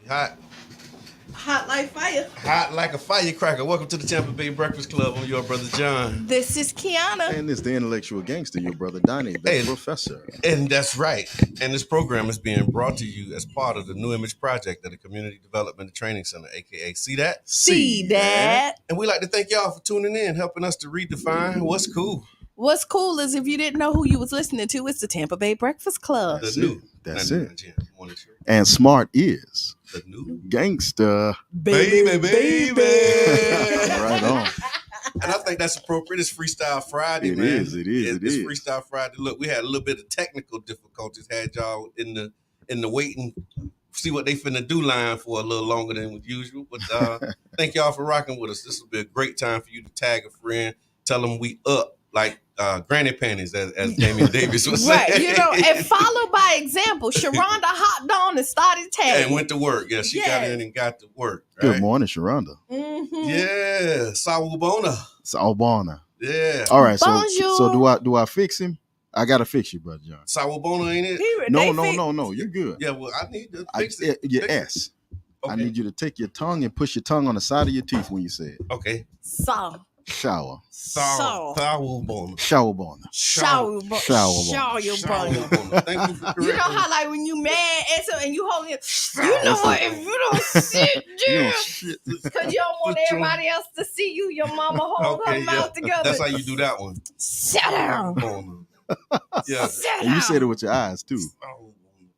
Hot, Hot like fire. hot like a firecracker. Welcome to the Tampa Bay Breakfast Club. I'm your brother John. This is Qiana. And it's the intellectual gangster, your brother Donnie, the Hey, professor. and that's right. And this program is being brought to you as part of the New Image Project at the Community Development and Training Center, aka See That? See that. And we like to thank y'all for tuning in, helping us to redefine what's cool. What's cool is if you didn't know who you was listening to, it's the Tampa Bay Breakfast Club. That's The it. new. That's Not it. Jim. Morning, sir. And smart is The new. gangster. Baby. Right on. And I think that's appropriate. It's Freestyle Friday, It man. is. It's Freestyle Friday. Look, we had a little bit of technical difficulties. Had y'all in the waiting, see what they finna do line for a little longer than usual. But thank y'all for rocking with us. This will be a great time for you to tag a friend, tell them we up like granny panties, as Damian Davis was saying. Right, and follow by example. Sharonda hopped on and started tagging. And went to work. Yeah, she got in and got to work. Right? Good morning, Sharonda. Mm-hmm. Yeah, Sawubona. Sawubona. Yeah. All right, Bonjour. so do I fix him? I gotta fix you, brother John. Sawubona, ain't it? No. You're good. Yeah, well, I need to fix it. Your Fix it. S. Okay. I need you to take your tongue and push your tongue on the side of your teeth when you say it. Okay. Shower. Sawubona. Showerbona. Shower. Thank you for correcting. You know how like when you mad and you hold it, you know what? If you don't sit there, because you don't want everybody else to see you, your mama hold her mouth together. That's how you do that one. Sit down. Yeah. Sit And you down. said it with your eyes too. Sawubona.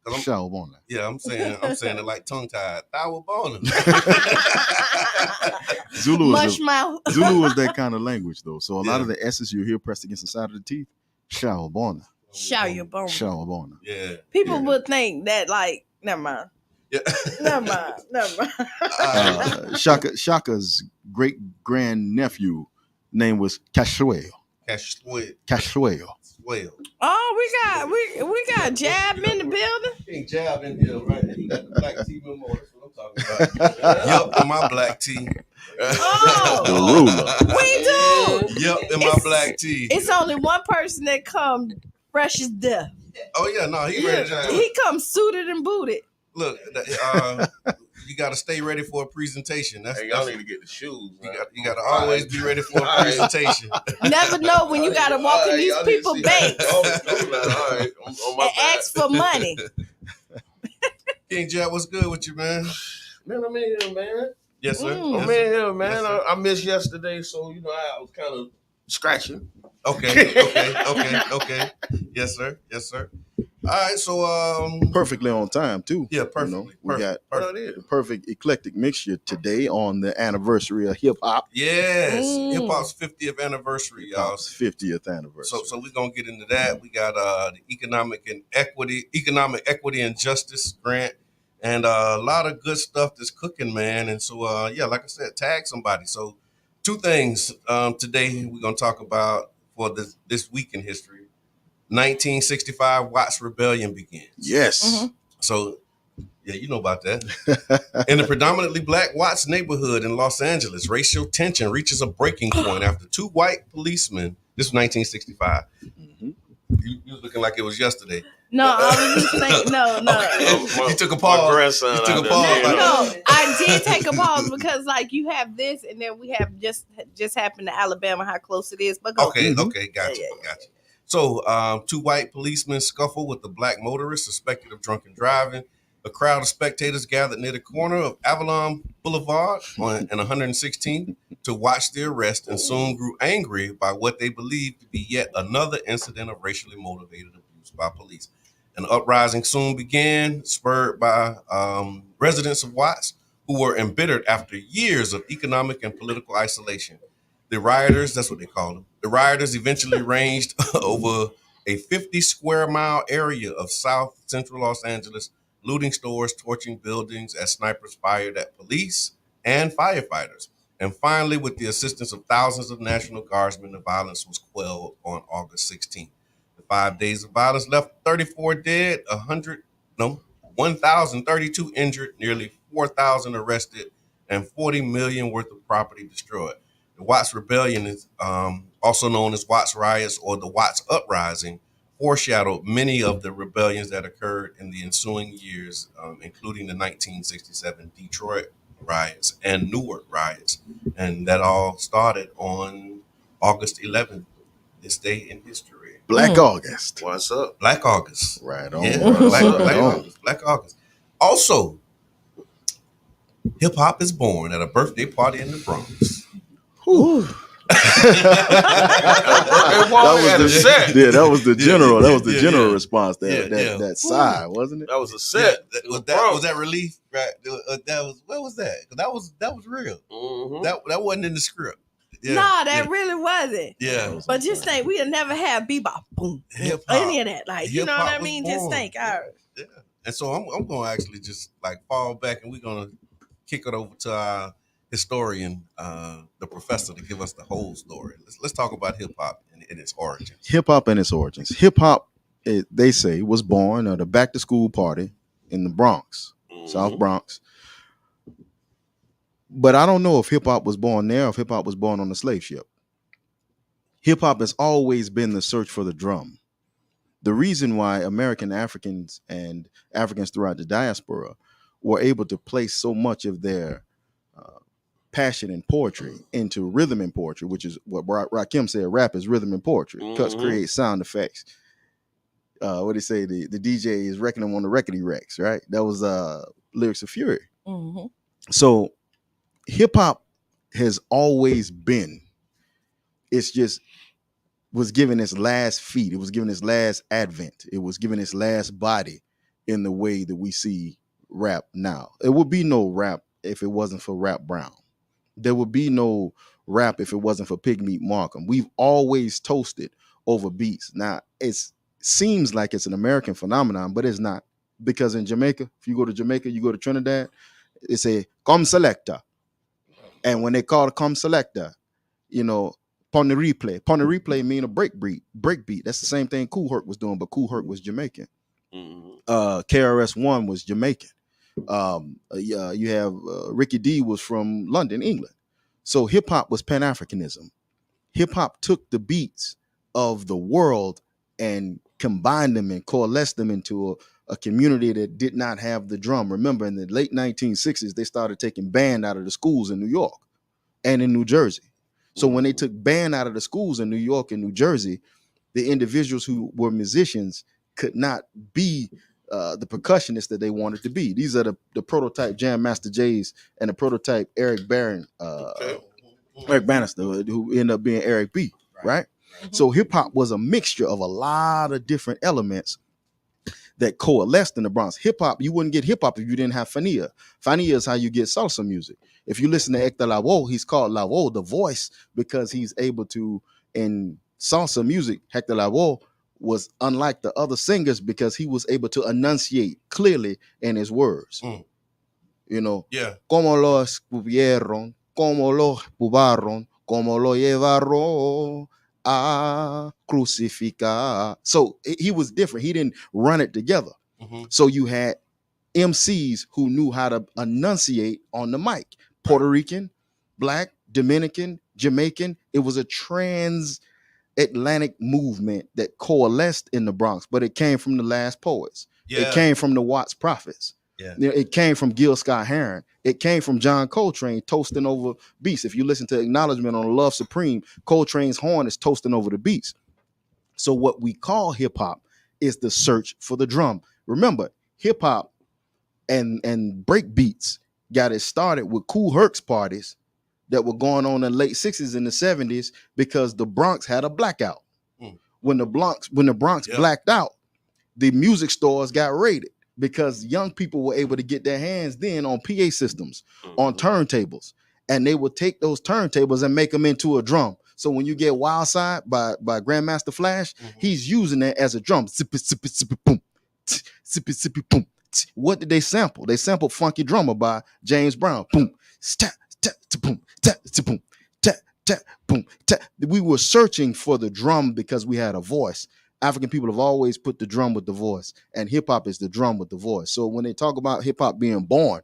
'Cause Showerbona. Yeah, I'm saying it like tongue tied. Sawubona. Zulu Mush mouth. Zulu is that kind of language though. So a lot of the S's you hear pressed against the side of the teeth. Showerbona. Showerbona. Showerbona. Yeah. People would think that like, never mind. Yeah. Never mind. Shaka's great grand nephew name was Cashuel. Cashuel. Well. Oh, we got Jab in the building. Ain't Jab in here, right? He got the black tea memo. That's what I'm talking about. Yup, in my black tea. Oh. The ruler. We do. Yup, in my black tea. It's only one person that come fresh as death. Oh yeah, no, he ready to He comes suited and booted. look. You got to stay ready for a presentation. Y'all need to get the shoes. You got to always be ready for a presentation. Never know when you got to walk in these people's banks All right. On my and ask for money. King Jab, what's good with you, man? Man, I'm in here, man. Yes, sir. Mm. I'm in here, man. Yes, sir. I missed yesterday, so I was kind of scratching. Okay. Yes, sir. All right, so Perfectly on time too. yeah, perfect. You know, we got perfect. the perfect eclectic mixture today on the anniversary of hip hop. Yes, Mm. hip hop's 50th anniversary, y'all. Hop's 50th anniversary. So we're gonna get into that. We got the economic equity and justice grant, and a lot of good stuff that's cooking, man. And so yeah, like I said, tag somebody. So two things today we're gonna talk about for this week in history. 1965 Watts Rebellion begins. Yes. Mhm. So yeah, you know about that. In the predominantly black Watts neighborhood in Los Angeles, racial tension reaches a breaking point after two white policemen. This was 1965. Mhm. You was looking like it was yesterday. No, I was just saying, no. You took a My pause. grandson. You took a out there. pause. Yeah. No, I did take a pause because like you have this and then we have just happened to Alabama, how close it is. But go. Okay, Mhm. gotcha. Yeah. So, two white policemen scuffle with a black motorist suspected of drunken driving. A crowd of spectators gathered near the corner of Avalon Boulevard and 116th to watch the arrest and soon grew angry by what they believed to be yet another incident of racially motivated abuse by police. An uprising soon began, spurred by residents of Watts who were embittered after years of economic and political isolation. The rioters, that's what they call them, the rioters eventually ranged over a 50 square mile area of South Central Los Angeles, looting stores, torching buildings as snipers fired at police and firefighters. And finally, with the assistance of thousands of National Guardsmen, the violence was quelled on August 16th. The 5 days of violence left 34 dead, 1,032 injured, nearly 4,000 arrested, and 40 million worth of property destroyed. The Watts Rebellion is also known as Watts Riots or the Watts Uprising, foreshadowed many of the rebellions that occurred in the ensuing years, including the 1967 Detroit riots and Newark riots. And that all started on August 11th, this day in history. Black August. What's up? Black August. Right on. Yeah, Right Black, on. Black August. Black August. Also, hip hop is born at a birthday party in the Bronx. That was the set. Yeah, that was the general. That was the Yeah, general yeah. response. Yeah. That sigh, wasn't it? That was a set. Was that relief? Right? That was what was that? That was real. Mm-hmm. That wasn't in the script. Yeah, Nah, that really wasn't. Yeah. But just think, we'd never had bebop, boom, Hip any of that. Like, you know what I Hip-hop was mean? Just born. think. All right. Yeah. And so I'm going to actually just like fall back, and we're going to kick it over to our historian, the professor, to give us the whole story. Let's talk about hip hop and its origins. Hip hop and its origins. Hip hop, they say, was born at a back to school party in the Bronx, South Bronx. But I don't know if hip hop was born there or if hip hop was born on the slave ship. Hip hop has always been the search for the drum. The reason why American Africans and Africans throughout the diaspora were able to place so much of their passion and poetry into rhythm and poetry, which is what Rakim said, rap is rhythm and poetry. Cuts create sound effects. What do you say? The DJ is wrecking them on the recordy wrecks, right? That was Lyrics of Fury. Mm-hmm. So hip hop has always been, it's just was given its last feet. It was given its last advent. It was given its last body in the way that we see rap now. It would be no rap if it wasn't for Rap Brown. There would be no rap if it wasn't for Pigmeat Markham. We've always toasted over beats. Now, it seems like it's an American phenomenon, but it's not. Because in Jamaica, if you go to Jamaica, you go to Trinidad, it's a come selector. And when they call it come selector, you know, Pon the replay mean a break beat. That's the same thing Kool Herc was doing, but Kool Herc was Jamaican. KRS-One was Jamaican. You have Ricky D was from London, England. So hip hop was Pan-Africanism. Hip hop took the beats of the world and combined them and coalesced them into a community that did not have the drum. Remember, in the late 1960s, they started taking band out of the schools in New York and in New Jersey. So when they took band out of the schools in New York and New Jersey, the individuals who were musicians could not be the percussionists that they wanted to be. These are the prototype Jam Master Jays and the prototype Eric Bannister, who ended up being Eric B. Right? Mm-hmm. So hip hop was a mixture of a lot of different elements that coalesced in the Bronx. Hip hop, you wouldn't get hip hop if you didn't have Fania. Fania is how you get salsa music. If you listen to Hector Lavoe, he's called Lavoe, the voice, because he's able to, in salsa music, Hector Lavoe was unlike the other singers because he was able to enunciate clearly in his words. You know, como lo escupieron, como lo pubaron, como lo llevaron a crucificar. So he was different. He didn't run it together. So you had MCs who knew how to enunciate on the mic. Puerto Rican, Black, Dominican, Jamaican. It was a transatlantic movement that coalesced in the Bronx, but it came from the last poets. It came from the Watts Prophets. It came from Gil Scott-Heron. It came from John Coltrane toasting over beats. If you listen to Acknowledgement on Love Supreme, Coltrane's horn is toasting over the beats. So what we call hip hop is the search for the drum. Remember, hip hop and break beats got it started with Kool Herc's parties that were going on in the late 60s and the 70s because the Bronx had a blackout. When the Bronx blacked out, the music stores got raided because young people were able to get their hands then on PA systems, on turntables, and they would take those turntables and make them into a drum. So when you get Wild Side by Grandmaster Flash, he's using it as a drum. Sippy, sippy, sippy, boom. Sippy, sippy, boom. What did they sample? They sampled Funky Drummer by James Brown. Boom, ta, ta, ta, boom, ta, ta, boom, ta, ta, boom, ta. We were searching for the drum because we had a voice. African people have always put the drum with the voice, and hip hop is the drum with the voice. So when they talk about hip hop being born,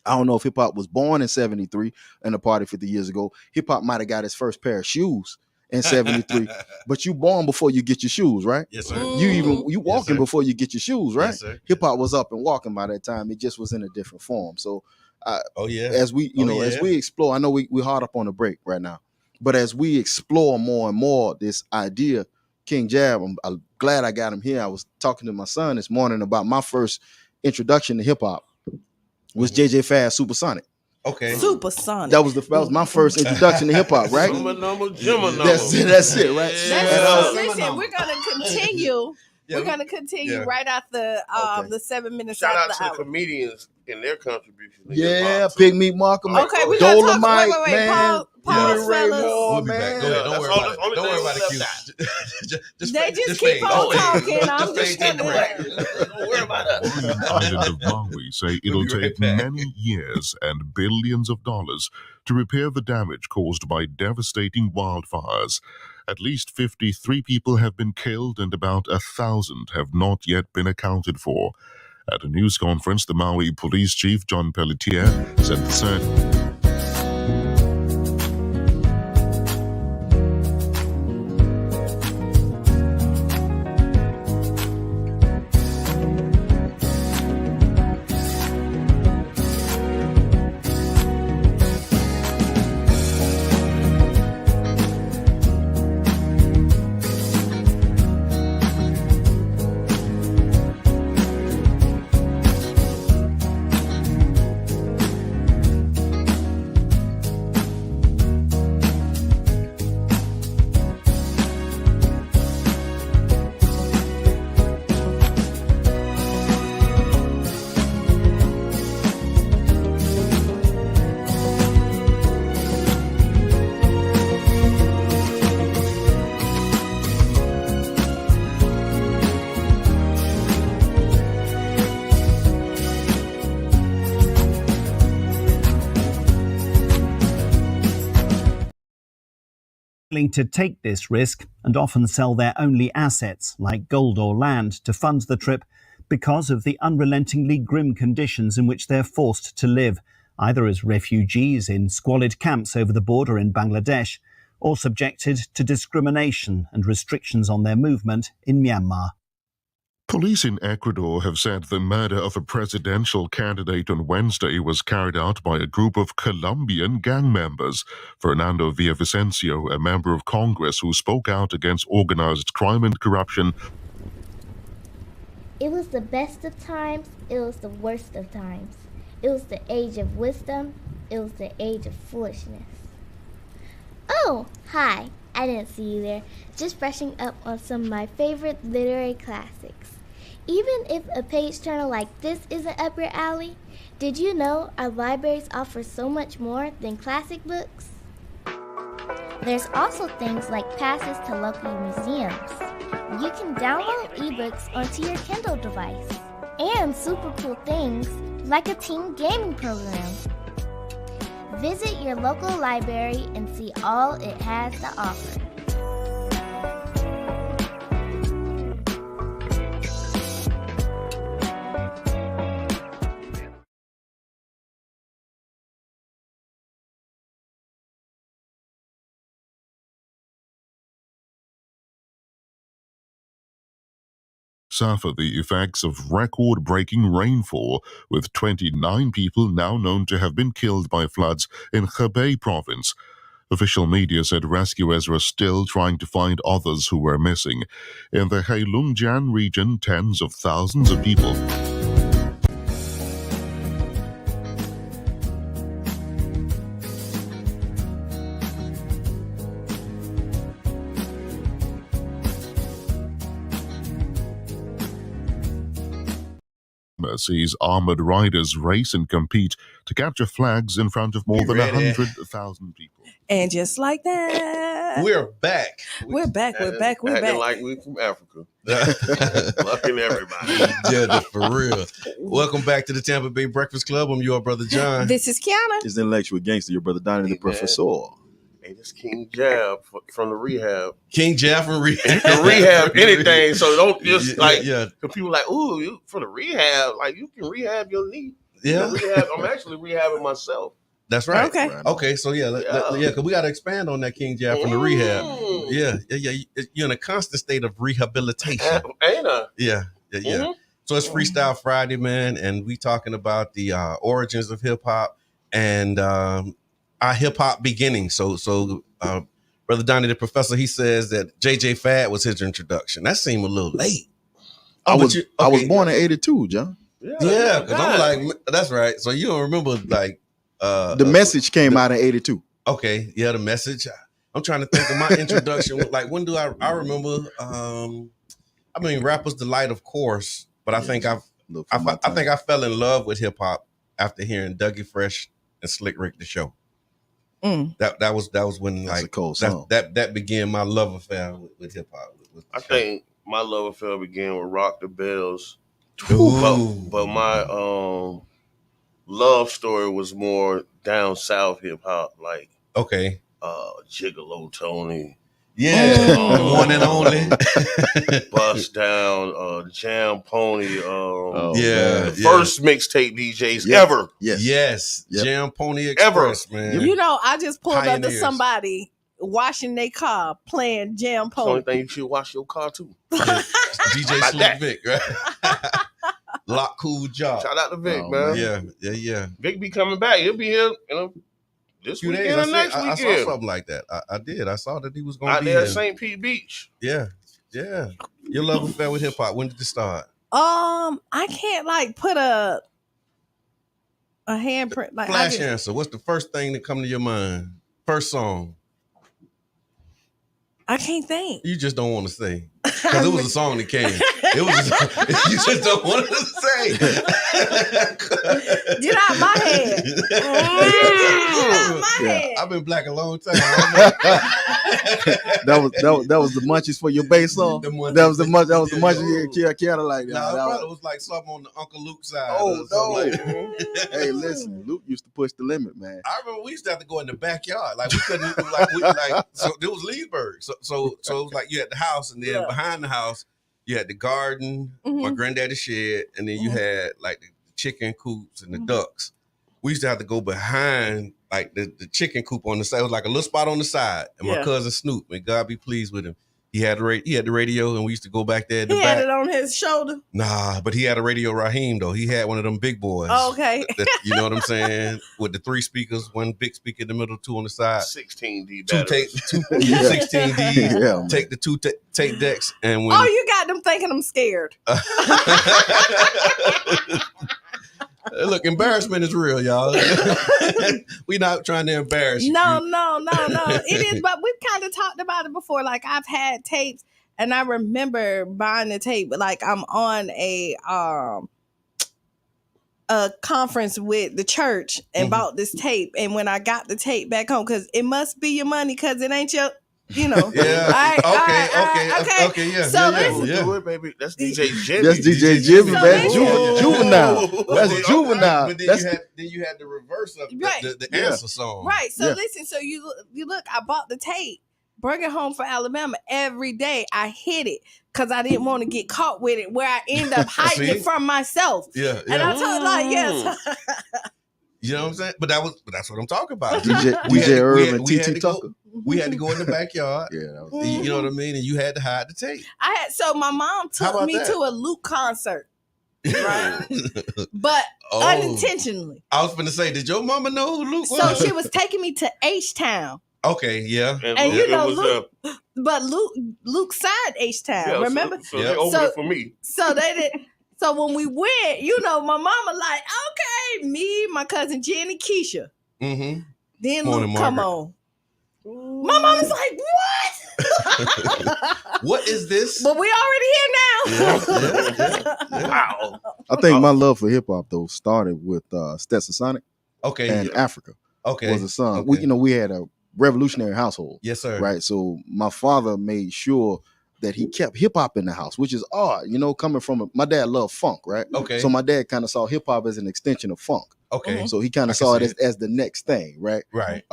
I don't know if hip hop was born in 73 and a party 50 years ago. Hip hop might have got its first pair of shoes in 73. But you born before you get your shoes, right? Yes, sir. You walking before you get your shoes, right? Yes, sir. Hip hop was up and walking by that time. It just was in a different form. So as we, as we explore, I know we hard up on the break right now, but as we explore more and more this idea, King Jab, I'm glad I got him here. I was talking to my son this morning about my first introduction to hip hop was JJ Fast Supersonic. Okay. Supersonic. That was my first introduction to hip hop, right? That's it, right? Listen, we're gonna continue. We're gonna continue right after the 7 minutes. Shout out after to the comedians and their contribution. Pig Meat Markham. Okay, we gotta Dolomite, talk. Man. Pause, fellas. We'll be back. Go ahead. Don't worry about the cue. They just keep on talking. I'm just Don't worry about us. The island of Maui say it'll take many years and billions of dollars to repair the damage caused by devastating wildfires. At least 53 people have been killed and about 1,000 have not yet been accounted for. At a news conference, the Maui Police Chief, John Pelletier, said to take this risk and often sell their only assets, like gold or land, to fund the trip because of the unrelentingly grim conditions in which they're forced to live, either as refugees in squalid camps over the border in Bangladesh, or subjected to discrimination and restrictions on their movement in Myanmar. Police in Ecuador have said the murder of a presidential candidate on Wednesday was carried out by a group of Colombian gang members. Fernando Villavicencio, a member of Congress who spoke out against organized crime and corruption. It was the best of times, it was the worst of times. It was the age of wisdom, it was the age of foolishness. Oh, hi, I didn't see you there. Just brushing up on some of my favorite literary classics. Even if a page turner like this isn't up your alley, did you know our libraries offer so much more than classic books? There's also things like passes to local museums. You can download ebooks onto your Kindle device. And super cool things like a team gaming program. Visit your local library and see all it has to offer. Suffer the effects of record-breaking rainfall, with 29 people now known to have been killed by floods in Hebei province. Official media said rescuers were still trying to find others who were missing. In the Heilongjiang region, tens of thousands of people sees armored riders race and compete to capture flags in front of more than 100,000 people. And just like that, we're back. We're back. Acting like we from Africa. Lucking everybody. Yeah, for real. Welcome back to the Tampa Bay Breakfast Club. I'm your brother John. This is Qiana. It's the intellectual gangster, your brother Donnie the Professor. Hey, this King Jab from the rehab. King Jab from rehab. You can rehab anything, so don't just because people like, ooh, you from the rehab, like you can rehab your knee. Yeah. I'm actually rehabbing myself. That's right. Okay. Okay. So yeah, because we got to expand on that, King Jack, from the rehab. Yeah. You're in a constant state of rehabilitation. Ain't I? Yeah. So it's Freestyle Friday, man, and we talking about the origins of hip hop and our hip hop beginning. So Brother Donnie, the professor, he says that JJ Fad was his introduction. That seemed a little late. I was born in '82, John. Yeah, because I'm like, that's right. So you don't remember like the Message came out in '82. Okay, yeah, the Message. I'm trying to think of my introduction. Like, when do I remember? I mean, Rapper's Delight, of course, but I think I fell in love with hip hop after hearing Dougie Fresh and Slick Rick the Show. That was when That's like a cold song. that began my love affair with hip hop. I think my love affair began with Rock the Bells. Ooh. But my love story was more down south hip hop, like Gigolo Tony. Yeah, one and only. Bust Down, Jam Pony. First mixtape DJs ever. Yes. Jam Pony Express, man. You know, I just pulled up to Pioneers. somebody washing their car playing Jam It's the Pony. only thing you should wash your car too. DJ Slick Vic, right? Lock Cool Job. Shout out to Vic, man. Yeah. Vic be coming back. He'll be here, this Few weekend days. or next I weekend. saw something like that. I did. I saw that he was going out to be there here. at St. Pete Beach. Yeah. Your love affair with hip hop. When did it start? I can't like put a handprint. Like Flash answer. What's the first thing that come to your mind? First song. I can't think. You just don't want to say because it was a song that came. It was. You just don't want to say. Get out my head. Get out my head. I've been black a long time. that was the munchies for your bass song. That was the munchies. Yeah, Qiana like that. No, it was like something on the Uncle Luke side. Oh no! Like. Hey, listen, Luke used to push the limit, man. I remember we used to have to go in the backyard. Like we couldn't. So it was Leesburg. So it was like you had the house, and then behind the house you had the garden, my granddaddy's shed, and then you had like the chicken coops and the ducks. We used to have to go behind like the chicken coop on the side. It was like a little spot on the side. And my cousin Snoop, may God be pleased with him, he had the radio, and we used to go back there. He had it on his shoulder. Nah, but he had a radio Raheem though. He had one of them big boys. Oh, okay. You know what I'm saying? With the 3 speakers, 1 big speaker in the middle, 2 on the side. 16D batteries. 16D. Yeah. Take the 2 tape decks and when. Oh, you got them thinking I'm scared. Look, embarrassment is real, y'all. We not trying to embarrass you. No. It is, but we've kind of talked about it before. Like I've had tapes, and I remember buying the tape. Like I'm on a conference with the church and bought this tape. And when I got the tape back home, because it must be your money, because it ain't your. Yeah. Okay. Yeah. So listen, do it, baby. That's DJ Jimmy. That's DJ Jimmy, man. Juvenile. That's Juvenile. But then you had the reverse of the answer song. Right. So listen. So you look. I bought the tape. Bring it home for Alabama every day. I hid it because I didn't want to get caught with it, where I end up hiding it from myself. Yeah. And I told like yes. You know what I'm saying? But that's what I'm talking about. DJ Irv and TT Tucker. We had to go in the backyard. Yeah, that was you know what I mean? And you had to hide the tape. So my mom took me to a Luke concert. Right. But unintentionally. I was going to say, did your mama know who Luke was? So she was taking me to H-Town. Okay, yeah. And you know, Luke signed H-Town, remember? So they opened it for me. So they did. So when we went, my mama like, okay, me, my cousin Jenny, Keisha. Mm-hmm. Then Luke come on. My mama's like, what? What is this? But we already here now. Wow. I think my love for hip hop though started with Stetson Sonic. Okay. And Africa. Okay. Was a son. Okay. We had a revolutionary household. Yes, sir. Right. So my father made sure that he kept hip hop in the house, which is odd, coming from my dad loved funk, right? Okay. So my dad kind of saw hip hop as an extension of funk. Okay. So he kind of saw it as the next thing, right? Right.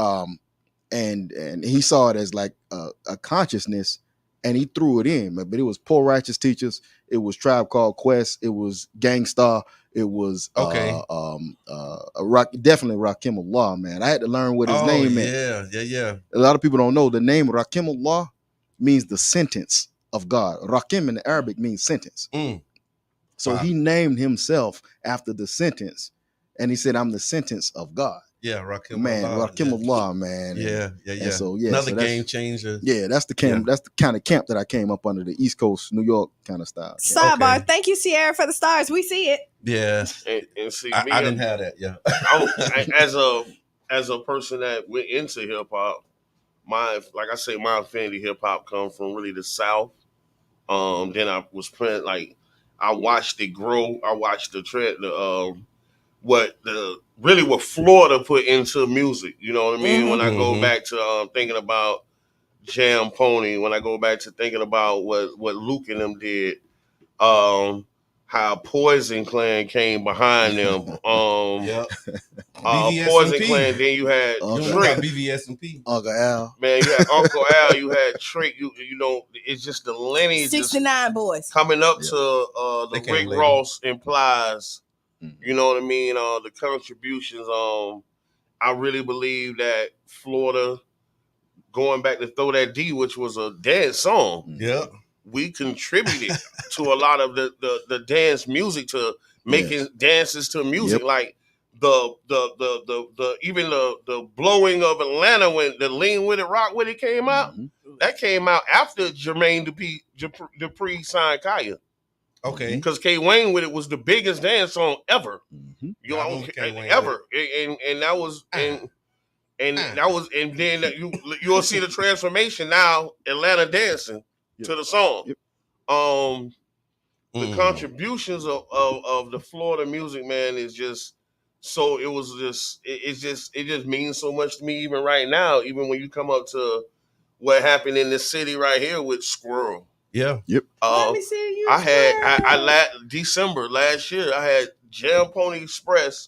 And he saw it as like a consciousness and he threw it in, but it was Poor Righteous Teachers, it was Tribe Called Quest, it was Gangstar, it was definitely Rakim Allah, man. I had to learn what his name meant. Yeah. A lot of people don't know the name Rakim Allah means the sentence of God. Rakim in the Arabic means sentence. So he named himself after the sentence, and he said, "I'm the sentence of God." Yeah, Rakim man, Allah. Rakim Allah, man. Yeah. And so Another game changer. Yeah, that's the camp. That's the kind of camp that I came up under, the East Coast, New York kind of style. Sidebar. Thank you, Sierra, for the stars. We see it. Yeah, and see, I didn't have that. Yeah, as a person that went into hip hop, my affinity hip hop comes from really the South. Then I was playing I watched it grow. I watched the trend. What Florida put into music. You know what I mean? When I go back to thinking about Jam Pony, when I go back to thinking about what Luke and them did, how Poison Clan came behind them. Poison Clan. Then you had Trick, BVS and P, Uncle Al. Man, you had Uncle Al. You had Trick. You know, it's just the lineage. 69 boys coming up to the Rick Ross implies. You know what I mean? The contributions. I really believe that Florida, going back to Throw That D, which was a dance song. Yeah. We contributed to a lot of the dance music, to making dances to music. Like the even the blowing of Atlanta when the Lean With It, Rock With It came out. That came out after Jermaine Dupri signed Kaya. Okay. Because K Wayne With It was the biggest dance song ever. You know, ever. And that was and then you'll see the transformation now, Atlanta dancing to the song. The contributions of the Florida music, man, is just so it just means so much to me even right now, even when you come up to what happened in this city right here with Squirrel. Yeah. Yep. Let me see you. December last year, I had Jam Pony Express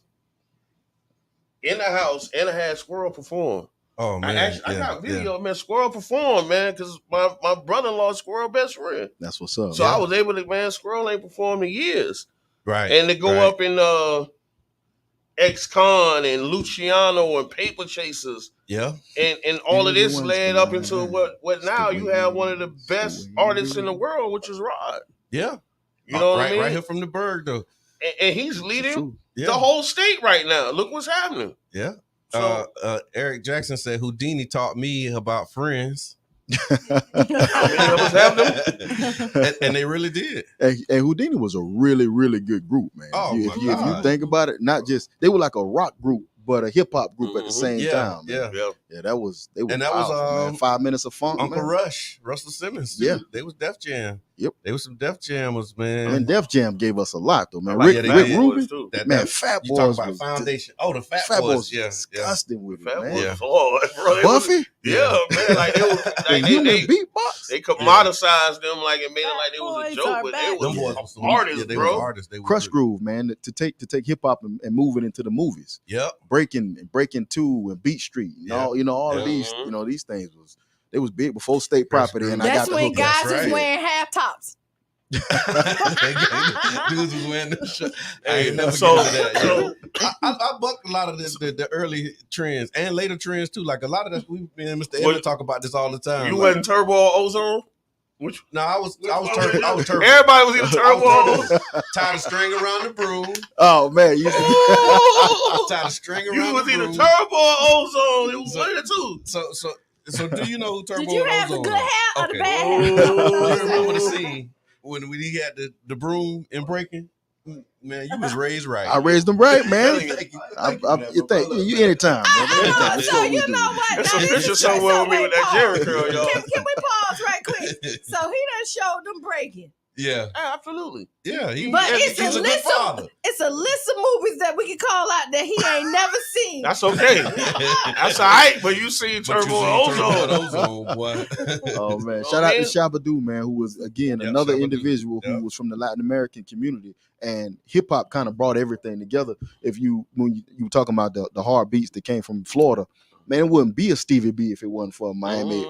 in the house, and I had Squirrel perform. Oh man, I got video, man. Squirrel performed, man, because my brother-in-law Squirrel best friend. That's what's up. So I was able to, man. Squirrel ain't performed in years, right? And to go up in Ex-Con and Luciano and Paper Chasers, and all of this led up into what now you have one of the best artists in the world, which is Rod. Yeah, you know what I mean? Right here from the Berg, though, and he's leading the whole state right now. Look what's happening. Yeah. So, Eric Jackson said Houdini taught me about friends. And they really did. And Houdini was a really, really good group, man. If you think about it, not just they were like a rock group, but a hip hop group at the same time. Yeah. That was 5 Minutes of Funk. Uncle Rush, Russell Simmons. Too. They was Def Jam. Yep, they was some Def Jammers, man. I mean, Def Jam gave us a lot, though, man. Rick Rubin, man, Fat Boys. You talking about Foundation? The Fat Boys. Yeah, disgusting with it, Fat man. Boys, bro, Buffy. Man, like they was like human beatbox. They commoditized them like it made it like it was a joke, but they was artists, bro. They were artists. They were Crush Groove, man. To take hip hop and move it into the movies. Yep. Breaking 2 and Beat Street. All of these, these things was big before state property, and that's I got when guys was wearing half tops. Dudes was wearing the shirt. I ain't never that. I bucked a lot of the early trends and later trends too. Like a lot of that, we and Mr. Edmund talk about this all the time. You wasn't Turbo or Ozone? No, I was Turbo. Everybody was either Turbo. Tied a string around the broom. Oh man, you tied a string around. You was either Turbo or Ozone. It was one of the two. So do you know who Turbo? Did you have the good hair or the bad hair? You remember the scene when he had the broom and breaking? Man, you was raised right. I raised them right, man. Thank you. You anytime. So you know what? There's some pictures somewhere with me with that Jerry curl, y'all. Can we pause right quick? So he done showed them breaking. Yeah, absolutely. Yeah, it's a list of movies that we can call out that he ain't never seen. That's okay. That's all right. But you seen Turbo Ozone, boy. Oh man, shout out to Shabba-Doo, man, who was again another individual who was from the Latin American community, and hip hop kind of brought everything together. When you were talking about the hard beats that came from Florida, Man, it wouldn't be a Stevie B if it wasn't for Miami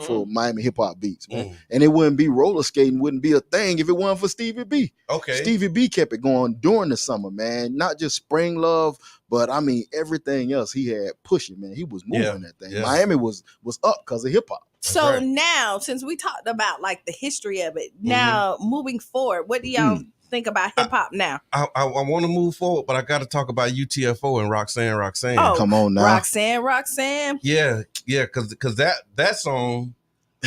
hip hop beats, man. And it wouldn't be roller skating, wouldn't be a thing if it wasn't for Stevie B. Okay. Stevie B kept it going during the summer, man. Not just Spring Love, but I mean everything else he had pushing, man. He was moving that thing. Yeah. Miami was up because of hip hop. So now, since we talked about like the history of it, now moving forward, what do y'all think about hip hop now? I want to move forward, but I got to talk about UTFO and Roxanne. Oh, come on now, Roxanne. Yeah, because that song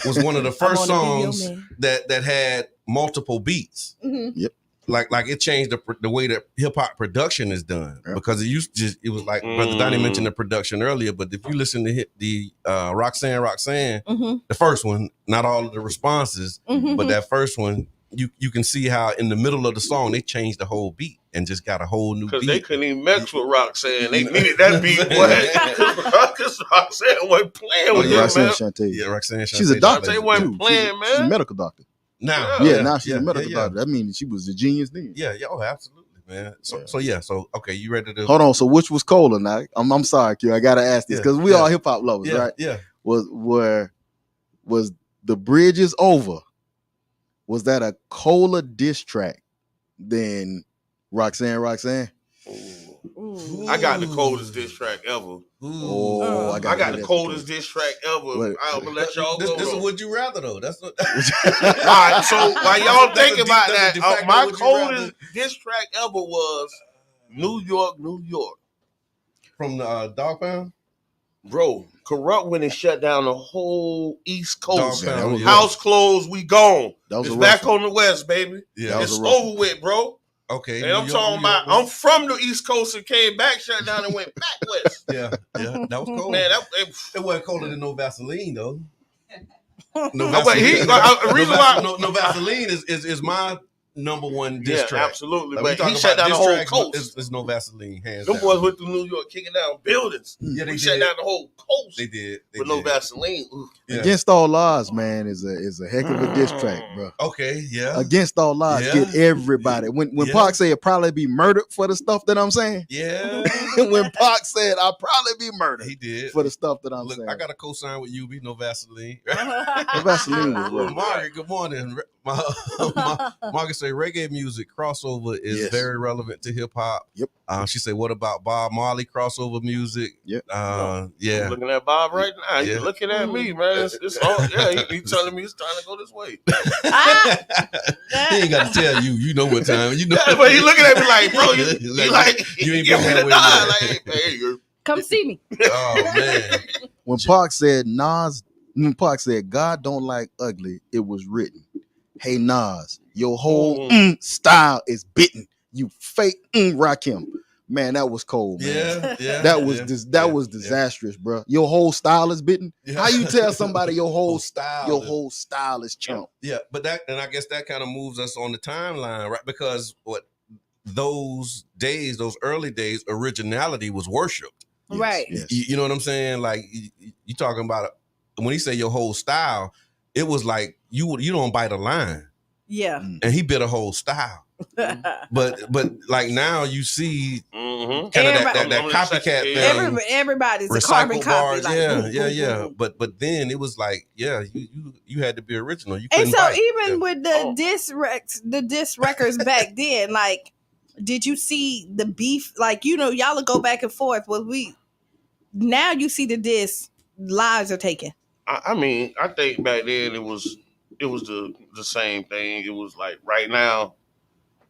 was one of the first songs that had multiple beats. Yep. Like it changed the way that hip hop production is done, because it was like Brother Donnie mentioned the production earlier, but if you listen to the Roxanne, the first one, not all of the responses, but that first one, you can see how in the middle of the song they changed the whole beat and just got a whole new beat. Because they couldn't even mix with Roxanne. They needed that beat, because Roxanne wasn't playing with them, Roxanne man. Shante. Yeah, Roxanne. She's a doctor. They wasn't playing, man. She's a medical doctor. Now, now she's a medical doctor. That means she was a genius then. Yeah, absolutely, man. So okay, you ready to hold on? So which was colder? Now I'm sorry, Q. I gotta ask this because we all hip hop lovers, right? Yeah. Was The Bridge Is Over? Was that a colder diss track than Roxanne? Ooh. I got the coldest diss track ever. Oh, I got the coldest diss track ever. I'm gonna let y'all go. This is Would You Rather though. That's what. All right, so while y'all think about that, my coldest diss track ever was New York. From the Dog Pound. Bro, Corrupt when it shut down the whole East Coast. Pound, House closed, we gone. It's back on the West, baby. Yeah, it's over with, bro. Okay, and I'm talking about I'm from the East Coast and came back, shut down, and went back west. Yeah, that was cold. Man, it wasn't colder than no Vaseline though. No Vaseline. No Vaseline is my number one diss track. Absolutely. Like, but he shut down the whole coast. There's no Vaseline. Hands Them down. boys went through New York kicking down buildings. Yeah, they shut down the whole coast. They did. With no Vaseline. Yeah. Against All Odds, man, is a heck of a diss track, bro. Okay, yeah. Against All Odds, get everybody. When Pac said I'd probably be murdered for the stuff that I'm saying. Yeah. When Pac said I'd probably be murdered. He did. For the stuff that I'm saying. I got a co-sign with UB, no Vaseline. No Vaseline was right. Margaret, good morning. Margaret say reggae music crossover is very relevant to hip hop. Yep. She said, what about Bob Marley crossover music? Yep. Yeah. I'm looking at Bob right now. He's looking at me, man. It's all, he's telling me it's time to go this way. He ain't got to tell you. You know what time. You know. Yeah, but he looking at me like, bro, you ain't been that way. Like, hey, come see me. Oh man. When Pac said God don't like ugly, it was written. Hey Nas, your whole style is bitten. You fake Rakim. Man, that was cold, man. Yeah. That was disastrous, bro. Your whole style is bitten. Yeah. How you tell somebody your whole style is chump? Yeah, but I guess that kind of moves us on the timeline, right? Because those early days, originality was worshipped. Yes, right. Yes. You know what I'm saying? Like you talking about when he say your whole style, it was like you don't bite a line. Yeah. And he bit a whole style. but like now you see kind of that copycat thing. Everybody's a carbon copy. Like, yeah. But then it was like, you had to be original. You couldn't and so bite. Even with the diss records back then, like, did you see the beef? Like, y'all will go back and forth. Now you see the diss lives are taken. I mean, I think back then it was the same thing. It was like right now,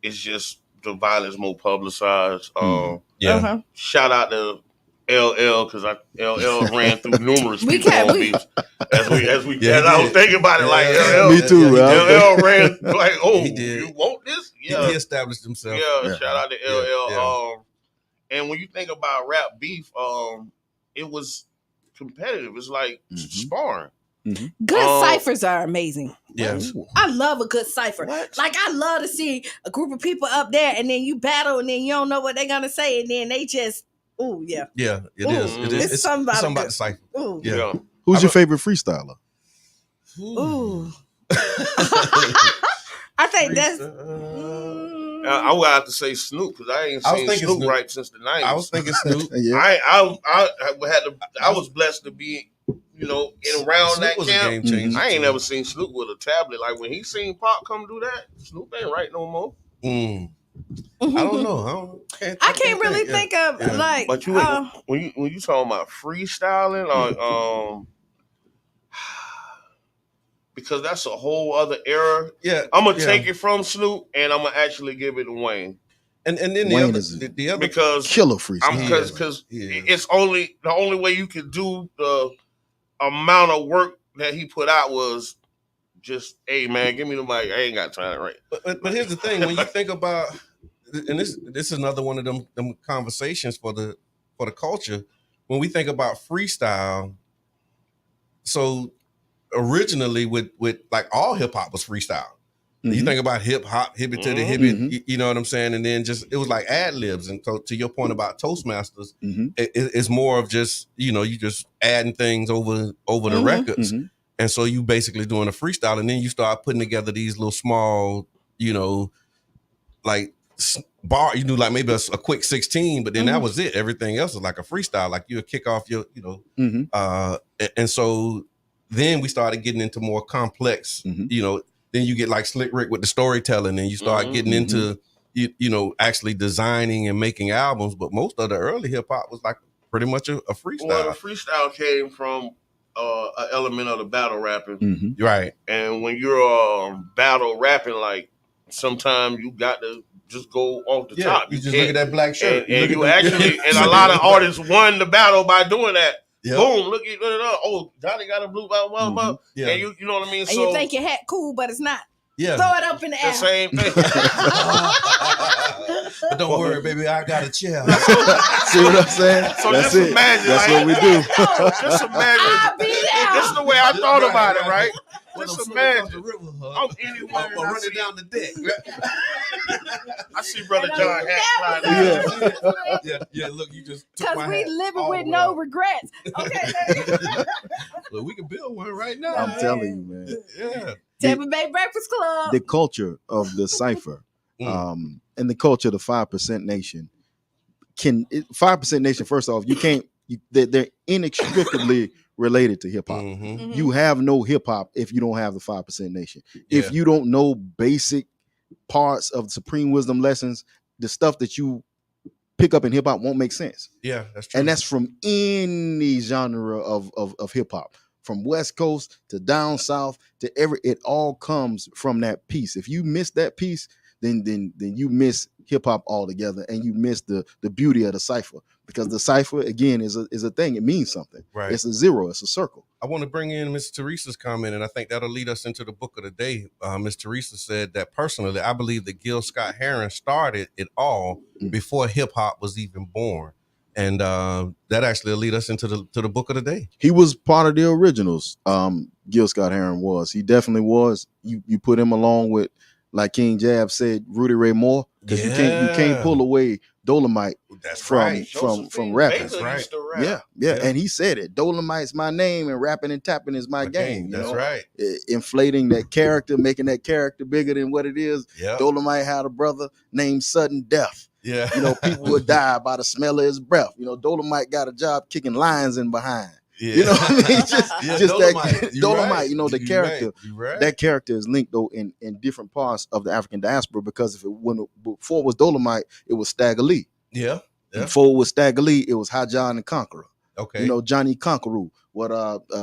it's just the violence more publicized. Shout out to LL because LL ran through numerous people on beats. As I was thinking about it, like LL, me too. LL ran like, you want this? Yeah, he established himself. Yeah, shout out to LL. And when you think about rap beef, it was competitive. It's like sparring. Good ciphers are amazing. Yes. I love a good cipher. What? Like, I love to see a group of people up there and then you battle and then you don't know what they're gonna say and then they just Yeah, it is. It is. It's something about the cipher. Ooh. Yeah. Who's your favorite freestyler? Ooh. I think that's I would have to say Snoop because I ain't seen Snoop right since the 90s. I was thinking Snoop. Yeah. I was blessed to be, in around Snoop that was camp. a game changer. I ain't never seen Snoop with a tablet. Like when he seen Pop come do that, Snoop ain't right no more. I don't know. I can't really think of like. But when you talking about freestyling, like because that's a whole other era. Yeah, I'm gonna take it from Snoop and I'm gonna actually give it to Wayne. And then Wayne the other because killer freestyle. Because it's the only way you can do the amount of work that he put out was just, hey man, give me the mic. I ain't got time, right? But here's the thing: when you think about, and this is another one of them conversations for the culture. When we think about freestyle, so originally with like all hip hop was freestyle. Mm-hmm. You think about hip hop, hip it to the hip it, you know what I'm saying? And then just it was like ad libs. And so to your point about Toastmasters, it's more of just, you just adding things over the records. And so you basically doing a freestyle, and then you start putting together these little small, like bar. You do like maybe a quick 16, but then that was it. Everything else is like a freestyle. Like you would kick off your, and so then we started getting into more complex, then you get like Slick Rick with the storytelling, and you start getting into, actually designing and making albums. But most of the early hip hop was like pretty much a freestyle. Well, the freestyle came from an element of the battle rapping. Right. And when you're battle rapping, like sometimes you got to just go off the top. You just look at that black shirt. And a lot of artists won the battle by doing that. Yep. Boom! Look at Johnny got a blue blah. Yeah. And you know what I mean. And so you think your hat cool, but it's not. Yeah. Throw it up in the air. The same thing. But don't worry, baby, I got a chair. See what I'm saying? So that's just it. Imagine, that's like, what we do. Just imagine. This is the way I thought about it, right? Just imagine. I'm anywhere. I'm running down the deck. I see Brother John hat flying. Yeah. Look, you just took my hat. Because we living with no regrets. Okay. Look, we can build one right now. I'm telling you, man. Yeah. Tampa Bay Breakfast Club. The culture of the cipher, and the culture of the 5% Nation. 5% Nation? First off, they're inextricably related to hip hop. You have no hip hop if you don't have the 5% Nation. If you don't know basic parts of Supreme Wisdom lessons, the stuff that you pick up in hip hop won't make sense. Yeah, that's true. And that's from any genre of hip hop, from West Coast to down south to it all comes from that piece. If you miss that piece, then you miss hip hop altogether, and you miss the beauty of the cipher, because the cipher again is a thing. It means something. Right. It's a zero. It's a circle. I want to bring in Miss Teresa's comment, and I think that'll lead us into the book of the day. Miss Teresa said that personally, I believe that Gil Scott-Heron started it all before hip hop was even born. And that actually will lead us into the book of the day. He was part of the originals. Gil Scott-Heron was. He definitely was. You put him along with, like King Jab said, Rudy Ray Moore, because you can't pull away Dolomite from rapping. That's right. Yeah. And he said it. Dolomite's my name, and rapping and tapping is my game. That's right. Inflating that character, making that character bigger than what it is. Yep. Dolomite had a brother named Sudden Death. Yeah. People would die by the smell of his breath. Dolomite got a job kicking lions in behind. Yeah. You know what I mean? Just Dolomite. That Dolomite, right. The character. Right. That character is linked though in different parts of the African diaspora, because before it was Dolomite, it was Stagger Lee. Yeah. Before it was Stagger Lee, it was High John the Conqueror. Okay. Johnny Conqueror. What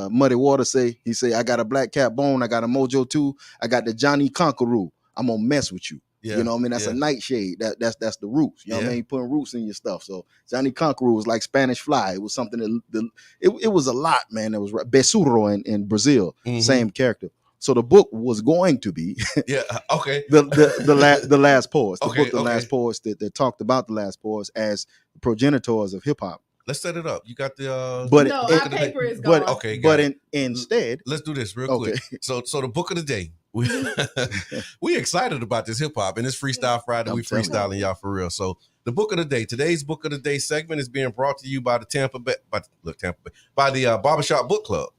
Muddy Water say? He say, I got a black cat bone, I got a mojo too, I got the Johnny Conqueror. I'm gonna mess with you. Yeah. You know what I mean? That's a nightshade. That's the roots. You know what I mean? Putting roots in your stuff. So Johnny Conqueror was like Spanish fly. It was something it was a lot, man. It was Besuro in Brazil. Same character. So the book was going to be the last poets. The book, Last Poets that talked about the last poets as the progenitors of hip hop. Let's set it up. You got the our paper is gone. Instead, let's do this real quick. So the book of the day. We excited about this hip hop, and it's Freestyle Friday. We freestyling y'all for real. So the book of the day, today's book of the day segment is being brought to you by the Tampa Bay by the Barbershop Book Club.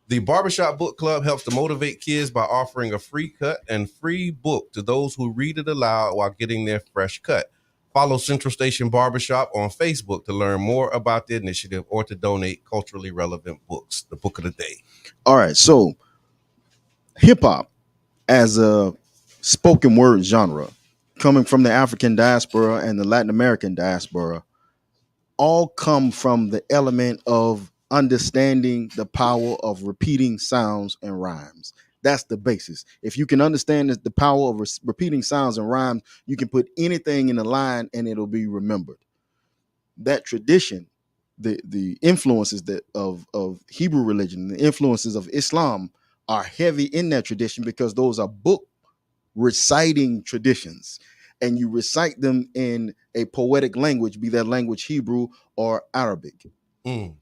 The Barbershop Book Club helps to motivate kids by offering a free cut and free book to those who read it aloud while getting their fresh cut. Follow Central Station Barbershop on Facebook to learn more about the initiative or to donate culturally relevant books. The book of the day. All right, so hip hop as a spoken word genre coming from the African diaspora and the Latin American diaspora all come from the element of understanding the power of repeating sounds and rhymes. That's the basis. If you can understand the power of repeating sounds and rhymes, you can put anything in a line and it'll be remembered. That tradition, the influences of Hebrew religion, the influences of Islam are heavy in that tradition because those are book reciting traditions, and you recite them in a poetic language, be that language Hebrew or Arabic.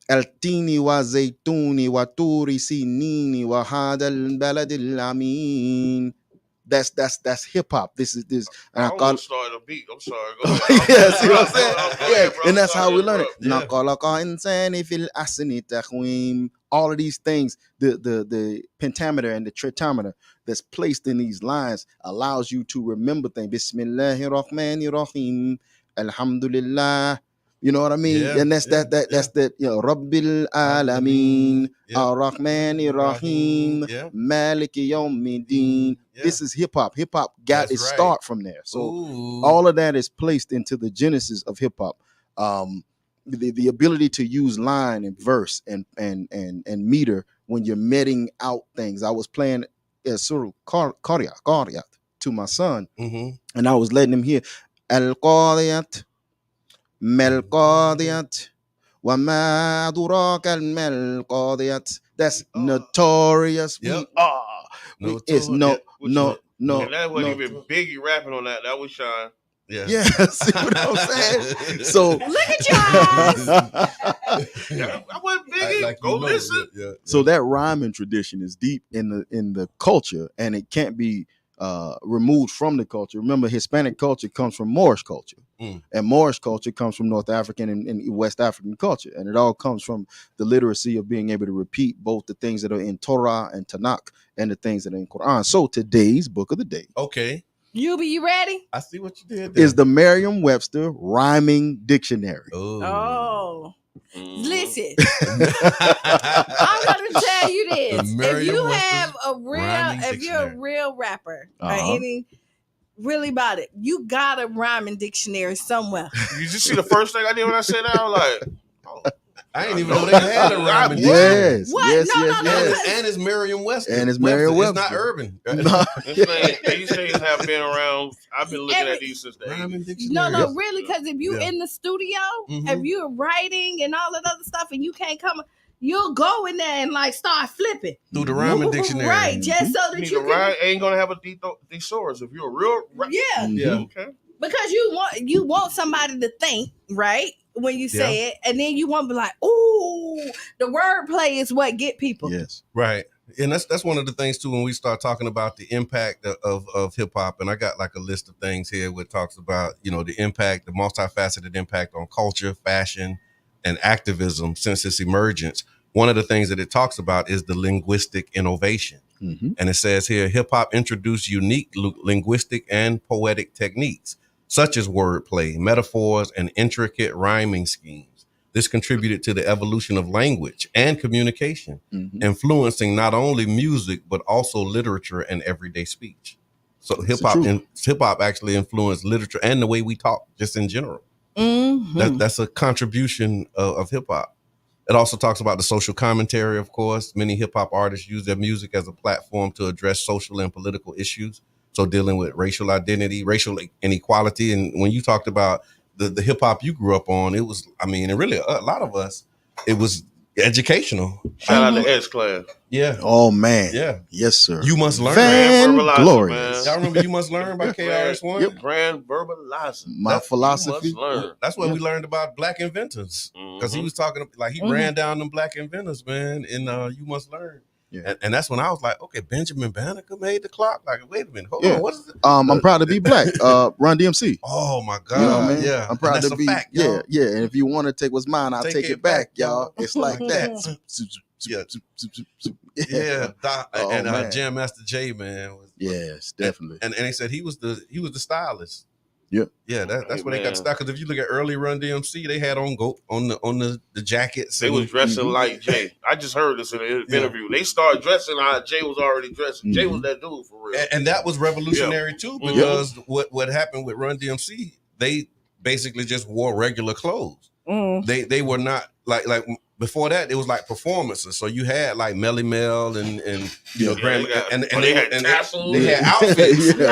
Al-tini wa zaytuni wa turi sinini wa hadal baladil amin. That's hip hop. This. I almost started a beat. I'm sorry. Go ahead. Yeah, see what I'm saying? Yeah, bro. and that's how we learn it. Yeah. All of these things, the pentameter and the tetrameter that's placed in these lines allows you to remember things. Bismillahir Rahmanir Rahim. Alhamdulillah. You know what I mean? Yeah, And that's that Rabbil Alameen, Ar-Rahmanir Rahim, Maliki Yawmiddin. This is hip hop. Hip hop got its start from there. So all of that is placed into the genesis of hip hop. The ability to use line and verse and meter when you're meting out things. I was playing Surah Qadiyat to my son, and I was letting him hear Al-Qadiyat, Mal-Qadiyat, wa ma adraka al-Mal-Qadiyat. That's notorious. Yep. It's no. And that wasn't even Biggie rapping on that. That was Sean. Yeah. See what I'm saying? So Look at y'all. I wasn't Biggie. Go listen. So that rhyming tradition is deep in the culture, and it can't be removed from the culture. Remember, Hispanic culture comes from Moorish culture, and Moorish culture comes from North African and West African culture, and it all comes from the literacy of being able to repeat both the things that are in Torah and Tanakh and the things that are in Quran. So today's book of the day. Okay. You ready? I see what you did there. Is the Merriam-Webster Rhyming Dictionary. Oh. Listen. I'm gonna tell you this. If you have if you're a real rapper or any really about it, you got a rhyming dictionary somewhere. You just see the first thing I did when I said that? I was like, I didn't even know they had a rhyming dictionary. What? Yes. And it's Merriam-Webster. And it's Merriam-Webster. It's not urban. These things have been around. I've been looking at these since the 80s. No, really, because if you in the studio, if you're writing and all that other stuff, and you can't come, you'll go in there and like start flipping through the rhyming dictionary, right? Just so that you can. Ain't gonna have a thesaurus if you're a real. Okay. Because you want somebody to think, right? When you say it, and then you want to be like, "Ooh, the wordplay is what get people." Yes, right. And that's one of the things too when we start talking about the impact of hip hop. And I got like a list of things here where it talks about the impact, the multifaceted impact on culture, fashion, and activism since its emergence. One of the things that it talks about is the linguistic innovation, and it says here, hip hop introduced unique linguistic and poetic techniques, such as wordplay, metaphors, and intricate rhyming schemes. This contributed to the evolution of language and communication, influencing not only music, but also literature and everyday speech. So hip hop actually influenced literature and the way we talk just in general. That's a contribution of hip hop. It also talks about the social commentary, of course. Many hip hop artists use their music as a platform to address social and political issues. So dealing with racial identity, racial inequality. And when you talked about the hip hop you grew up on, it was, and really a lot of us, it was educational. Shout out to S-Class. Yeah. Oh, man. Yeah. Yes, sir. You Must Learn. Van glorious. Y'all remember You Must Learn by KRS-One? Yep. Grand Verbalizer. My philosophy. That's when we learned about black inventors. Because he was talking, like he ran down them black inventors, man, in You Must Learn. And that's when I was like, okay, Benjamin Banneker made the clock. Like, wait a minute, hold on, what is it? I'm proud to be black. Run DMC. Oh my God, you know what I mean? Yeah, I'm proud and that's to a be. Fact, y'all. And if you want to take what's mine, I'll take it back, y'all. It's like that. Jam Master Jay, man. Yes, definitely. And they said he was the stylist. Yeah, that's when they got stuck. Because if you look at early Run DMC, they had on the jackets. They was dressing like Jay. I just heard this in an interview. They started dressing how Jay was already dressing. Jay was that dude for real. And that was revolutionary too, because what happened with Run DMC, they basically just wore regular clothes. They were not like before that, it was like performances. So you had like Melly Mel and they had tassels. They had outfits. They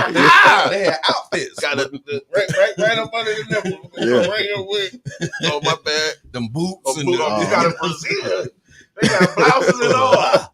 had outfits. Got right up under the nipple. Right here with, oh my bad, them boots and you got a brazier. They got blouses and all.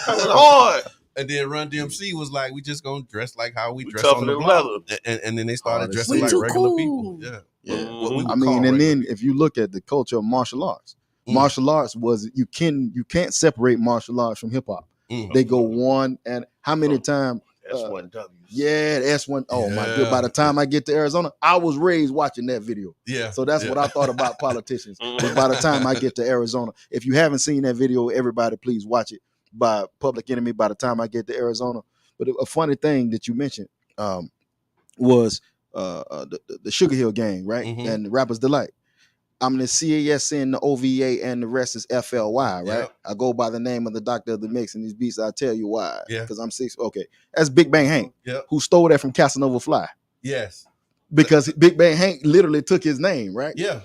Coming hard. And then Run DMC was like, we just gonna dress like how we dress on the block. And then they started dressing like regular people. I mean, and then if you look at the culture of martial arts, martial arts was you can't separate martial arts from hip hop. They go one, and how many times? S1W. Yeah, the S1. Oh my God! By the time I get to Arizona, I was raised watching that video. Yeah. So that's what I thought about politicians. But by the time I get to Arizona, if you haven't seen that video, everybody please watch it by Public Enemy. By the time I get to Arizona, but a funny thing that you mentioned was the Sugar Hill Gang, right? And the Rapper's Delight. I'm the CASN, the OVA, and the rest is FLY, right? Yep. I go by the name of the doctor of the mix, and these beats, I'll tell you why. Yeah. Because I'm 6. Okay. That's Big Bang Hank, Yep. who stole that from Casanova Fly. Yes. Because Big Bang Hank literally took his name, right? Yeah.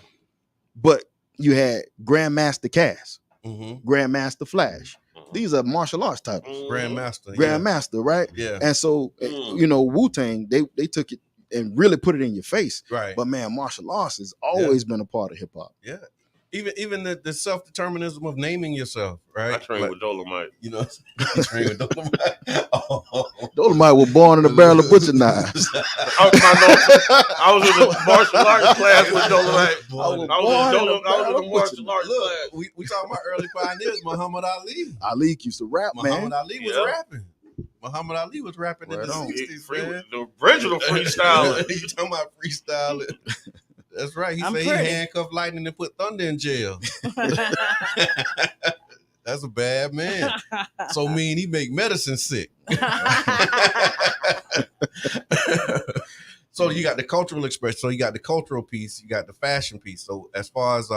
But you had Grandmaster Cass, Grandmaster Flash. These are martial arts titles. Grandmaster, right? Yeah. And so, Wu-Tang, they took it and really put it in your face. Right. But man, martial arts has always been a part of hip hop. Yeah. Even the self-determinism of naming yourself, right? I trained with Dolomite. You know, you trained with Dolomite. Dolomite was born in a barrel of butcher knives. I was in the martial arts class with Dolomite. I was in the martial arts class. We talking about early pioneers, Muhammad Ali. Ali used to rap, man. Muhammad Ali was rapping. Muhammad Ali was rapping in the 60s, man. The original freestyler. You talking about freestyling. That's right. He said he handcuffed Lightning and put Thunder in jail. That's a bad man. So mean he make medicine sick. So you got the cultural expression. So you got the cultural piece. You got the fashion piece. So as far as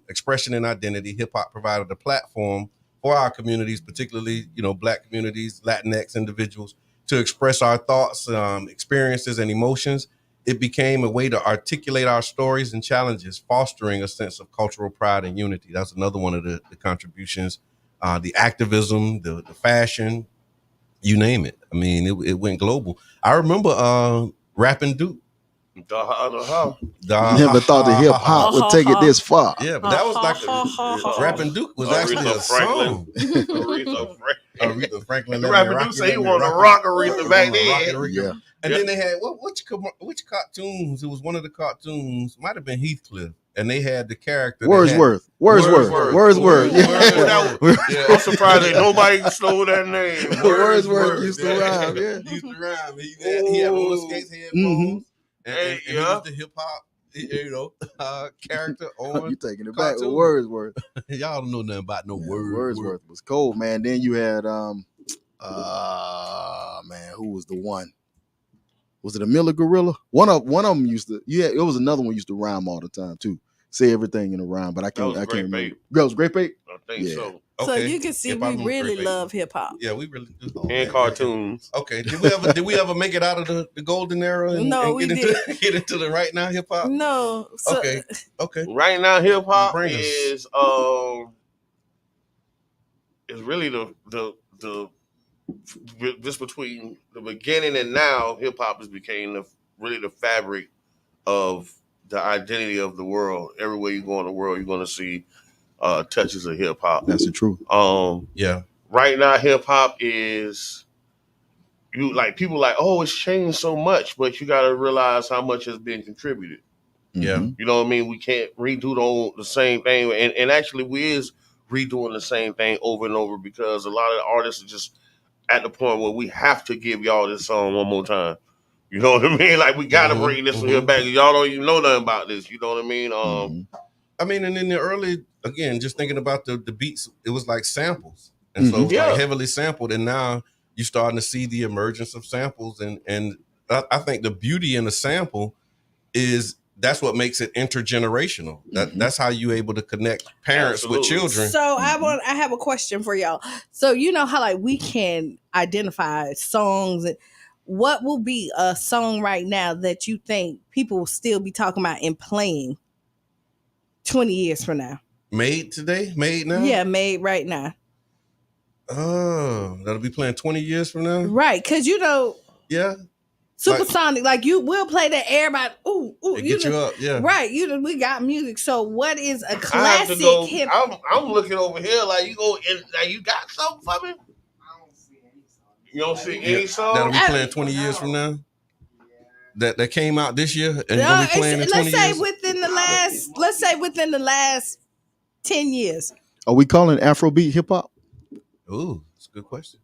expression and identity, hip hop provided a platform for our communities, particularly, Black communities, Latinx individuals, to express our thoughts, experiences, and emotions. It became a way to articulate our stories and challenges, fostering a sense of cultural pride and unity. That's another one of the contributions. The activism, the fashion, you name it. I mean, it went global. I remember rapping Duke. Never thought the hip hop would take it this far. Yeah, but that was like rapping Duke was actually a song. Aretha Franklin. Rapping Duke said he wanted to rock Aretha back then. Yeah. And then they had which cartoons? It was one of the cartoons. Might have been Heathcliff, and they had the character Wordsworth. Yeah. I'm surprised that nobody stole that name. Wordsworth used to rhyme. Yeah, used to rhyme. He had roller skates, headphones, and he was the hip hop, character on. You taking it back with Wordsworth? Y'all don't know nothing about no Wordsworth was cold, man. Then you had man, who was the one? Was it a Miller Gorilla? One of them used to. Yeah, it was another one used to rhyme all the time too. Say everything in a rhyme, but I can't remember. That was Great Bait. I think so. So you can see we really love hip hop. Yeah, we really do. And cartoons. Okay. Did we ever make it out of the golden era and get into the right now hip hop? No. So, Okay. Right now hip hop is really the just between the beginning and now, hip hop has became really the fabric of the identity of the world. Everywhere you go in the world, you're going to see touches of hip hop. That's the truth. Yeah. Right now, hip hop is people it's changed so much, but you got to realize how much has been contributed. Yeah. You know what I mean? We can't redo the same thing, and actually we is redoing the same thing over and over because a lot of the artists are just at the point where we have to give y'all this song one more time. You know what I mean? Like, we got to bring this one here back. Y'all don't even know nothing about this. You know what I mean? I mean, and in the early, again, just thinking about the beats, it was like samples. And so it was like heavily sampled. And now you're starting to see the emergence of samples. And I think the beauty in the sample is that's what makes it intergenerational. That's how you're able to connect parents with children. So I have a question for y'all. So you know how like we can identify songs. What will be a song right now that you think people will still be talking about and playing 20 years from now? Made today? Made now? Yeah, made right now. Oh, that'll be playing 20 years from now? Right, because you know. Yeah. Supersonic, like you will play that everybody. Ooh, get you up, yeah. Right, we got music. So, what is a classic hip? I'm looking over here like you go. Like you got something for me? I don't see any songs. You don't see any songs that'll be playing 20 years from now. That came out this year and gonna be playing in 20 years. Let's say within the last 10 years. Are we calling Afrobeat hip hop? Ooh, that's a good question.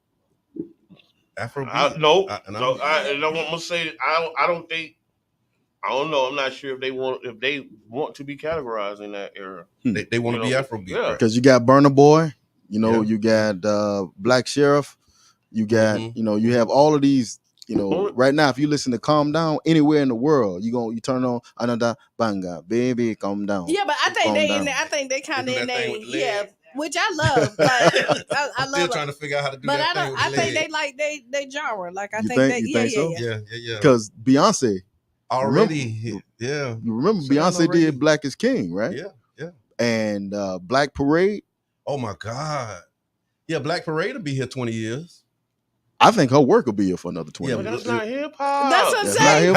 Afrobeat? No. I don't want to say. I don't think. I don't know. I'm not sure if they want to be categorized in that era. They want to be Afrobeat, because you got Burna Boy. You know, you got Black Sheriff. You got you have all of these. You know, right now, if you listen to "Calm Down" anywhere in the world, you turn on another banga, baby, calm down. Yeah, but I think they kind of in there, which I love. Like, I love. Still trying to figure out how to do that. But I think they like they genre. Like I you think so? Yeah. Because Beyonce already, you remember Beyonce did "Black is King," right? Yeah. And Black Parade. Oh my God. Yeah, Black Parade will be here 20 years. I think her work will be here for another 20 years. But that's not hip hop. That's what I'm saying.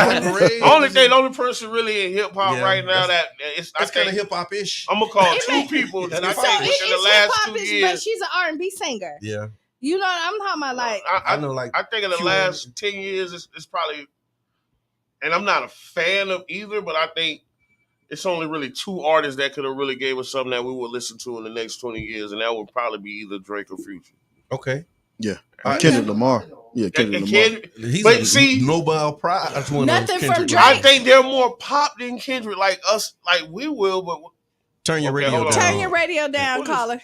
The only person really in hip hop right now it's kind of hip hop ish. I'm gonna call two people that I think within the last 2 years. But she's an R&B singer. Yeah. You know what I'm talking about? Like I know, like I think in the last 10 years, it's probably, and I'm not a fan of either, but I think it's only really 2 artists that could have really gave us something that we would listen to in the next 20 years, and that would probably be either Drake or Future. Okay. Yeah. Kendrick Lamar. Yeah, Kendrick Lamar. He's a Nobel Prize winner. Nothing from Drake. I think they're more pop than Kendrick, like us, like we will, but turn your radio down. Turn your radio down, caller.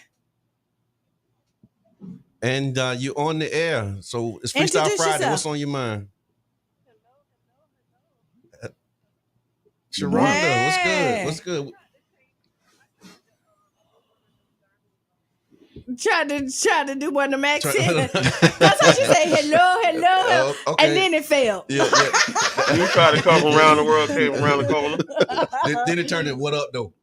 And you're on the air. So it's Freestyle Friday. What's on your mind? Sharonda, what's good? Try to do one of the accent. That's how she say hello, okay. And then it failed. Yeah. You try to come around the world, came around the corner. Then it turned it. What up though?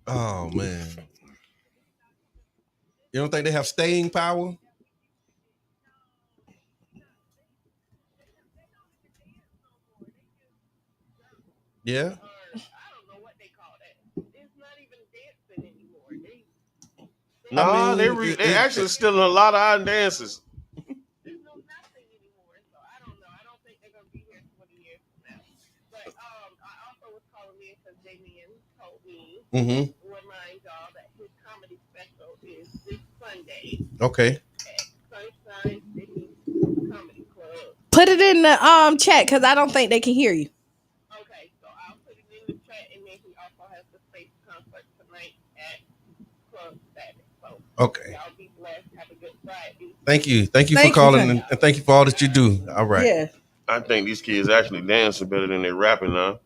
Oh man, you don't think they have staying power? Yeah. I don't know what they call that. It's not even dancing anymore. They actually stealing a lot of our dances. There's no nothing anymore, so I don't know. I don't think they're gonna be here 20 years from now. But I also was calling in because Damien told me to remind y'all that his comedy special is this Sunday. Okay. At Sunshine City Comedy Club. Put it in the chat because I don't think they can hear you. Okay. Thank you for calling and thank you for all that you do. All right. Yeah. I think these kids actually dancing better than they rapping now.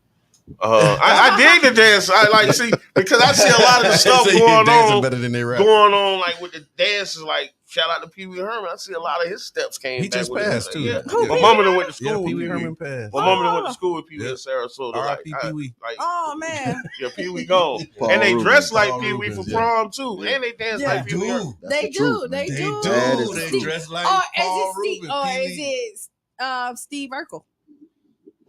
I dig the dance. I like see because I see a lot of the stuff going on. Better than they rap. Going on like with the dances. Like shout out to Pee Wee Herman. I see a lot of his steps came. He back just with passed too. Yeah. My mama that went to school. Pee Wee Herman passed. My mama that went to school with Pee Wee in Sarasota. R.I.P. Pee Wee. Oh man. Yeah, Pee Wee gone. And they dress like Pee Wee for prom too. And they dance like Pee Wee. They do. They dress like Paul Rubin. Or is it Steve Urkel?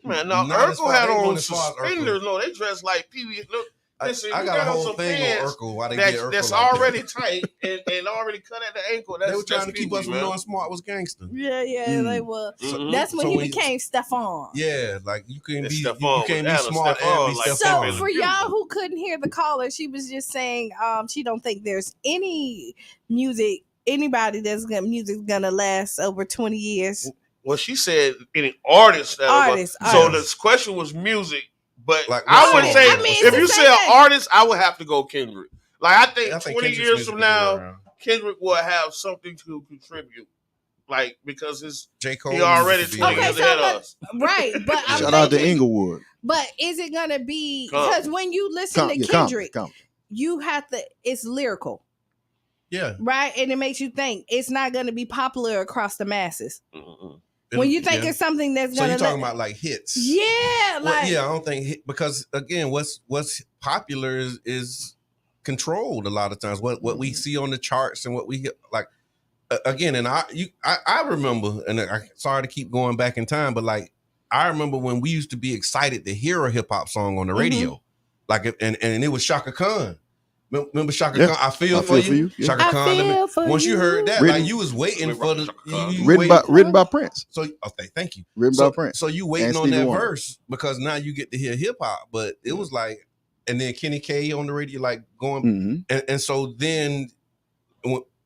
Man, no, Urkel had on suspenders. No, they dressed like Pee Wee. Look, Listen, I got a whole thing on Urkel. Why they get Urkel that's like already that. tight and already cut at the ankle. They were trying to keep us from knowing Smart was gangster. Yeah, they were. Mm-hmm. That's when he became Stephon. Yeah, like you can't be Smart smart and be like Stephon. So for y'all who couldn't hear the caller, she was just saying she don't think there's anybody that's music's gonna last over 20 years. Well, she said any artist. So the question was music, but like, I would say if you say an artist, I would have to go Kendrick. Like I think 20 years from now, Kendrick will have something to contribute. Like because J. Cole he already 20 years ahead of us. Right, but shout out to Inglewood. But is it gonna be because when you listen to Kendrick, you have to. It's lyrical. Yeah. Right, and it makes you think. It's not gonna be popular across the masses. When you think it's something that's gonna. So you're talking about like hits. Yeah, like I don't think because again, what's popular is controlled a lot of times. What we see on the charts and what we like. Again, and I remember, and I'm sorry to keep going back in time, but like I remember when we used to be excited to hear a hip hop song on the radio, like and it was Shaka Khan. Remember Shaka Khan? I feel for you. Yeah. Shaka Khan. Once you heard that, like you was waiting for the written by Prince. So okay, thank you. Written by Prince. So you waiting on that verse because now you get to hear hip hop, but it was like, and then Kenny K on the radio, like going, and so then.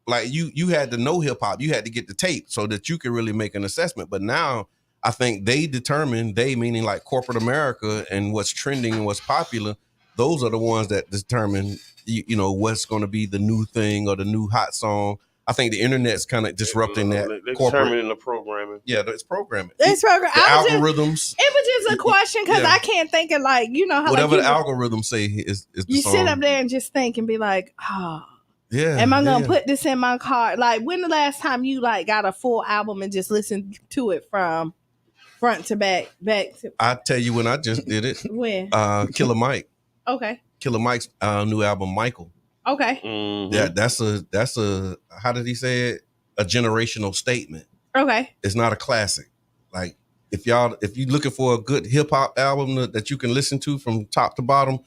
Like you had to know hip hop, you had to get the tape so that you could really make an assessment. But now I think they determine, meaning like corporate America and what's trending and what's popular. Those are the ones that determine, you know, what's going to be the new thing or the new hot song. I think the internet's kind of disrupting that. They're determining the programming. Yeah, it's programming. It's programming. The algorithms. It was just a question because I can't think of like, you know how whatever the algorithms say is the you song. sit up there and just think and be like, oh. Yeah. Am I gonna put this in my car? Like, when the last time you like got a full album and just listened to it from front to back to? I tell you when I just did it. When? Killer Mike. Okay. Killer Mike's new album, Michael. Okay. Yeah, that's a how did he say it? A generational statement. Okay. It's not a classic. Like if you're looking for a good hip hop album that you can listen to from top to bottom,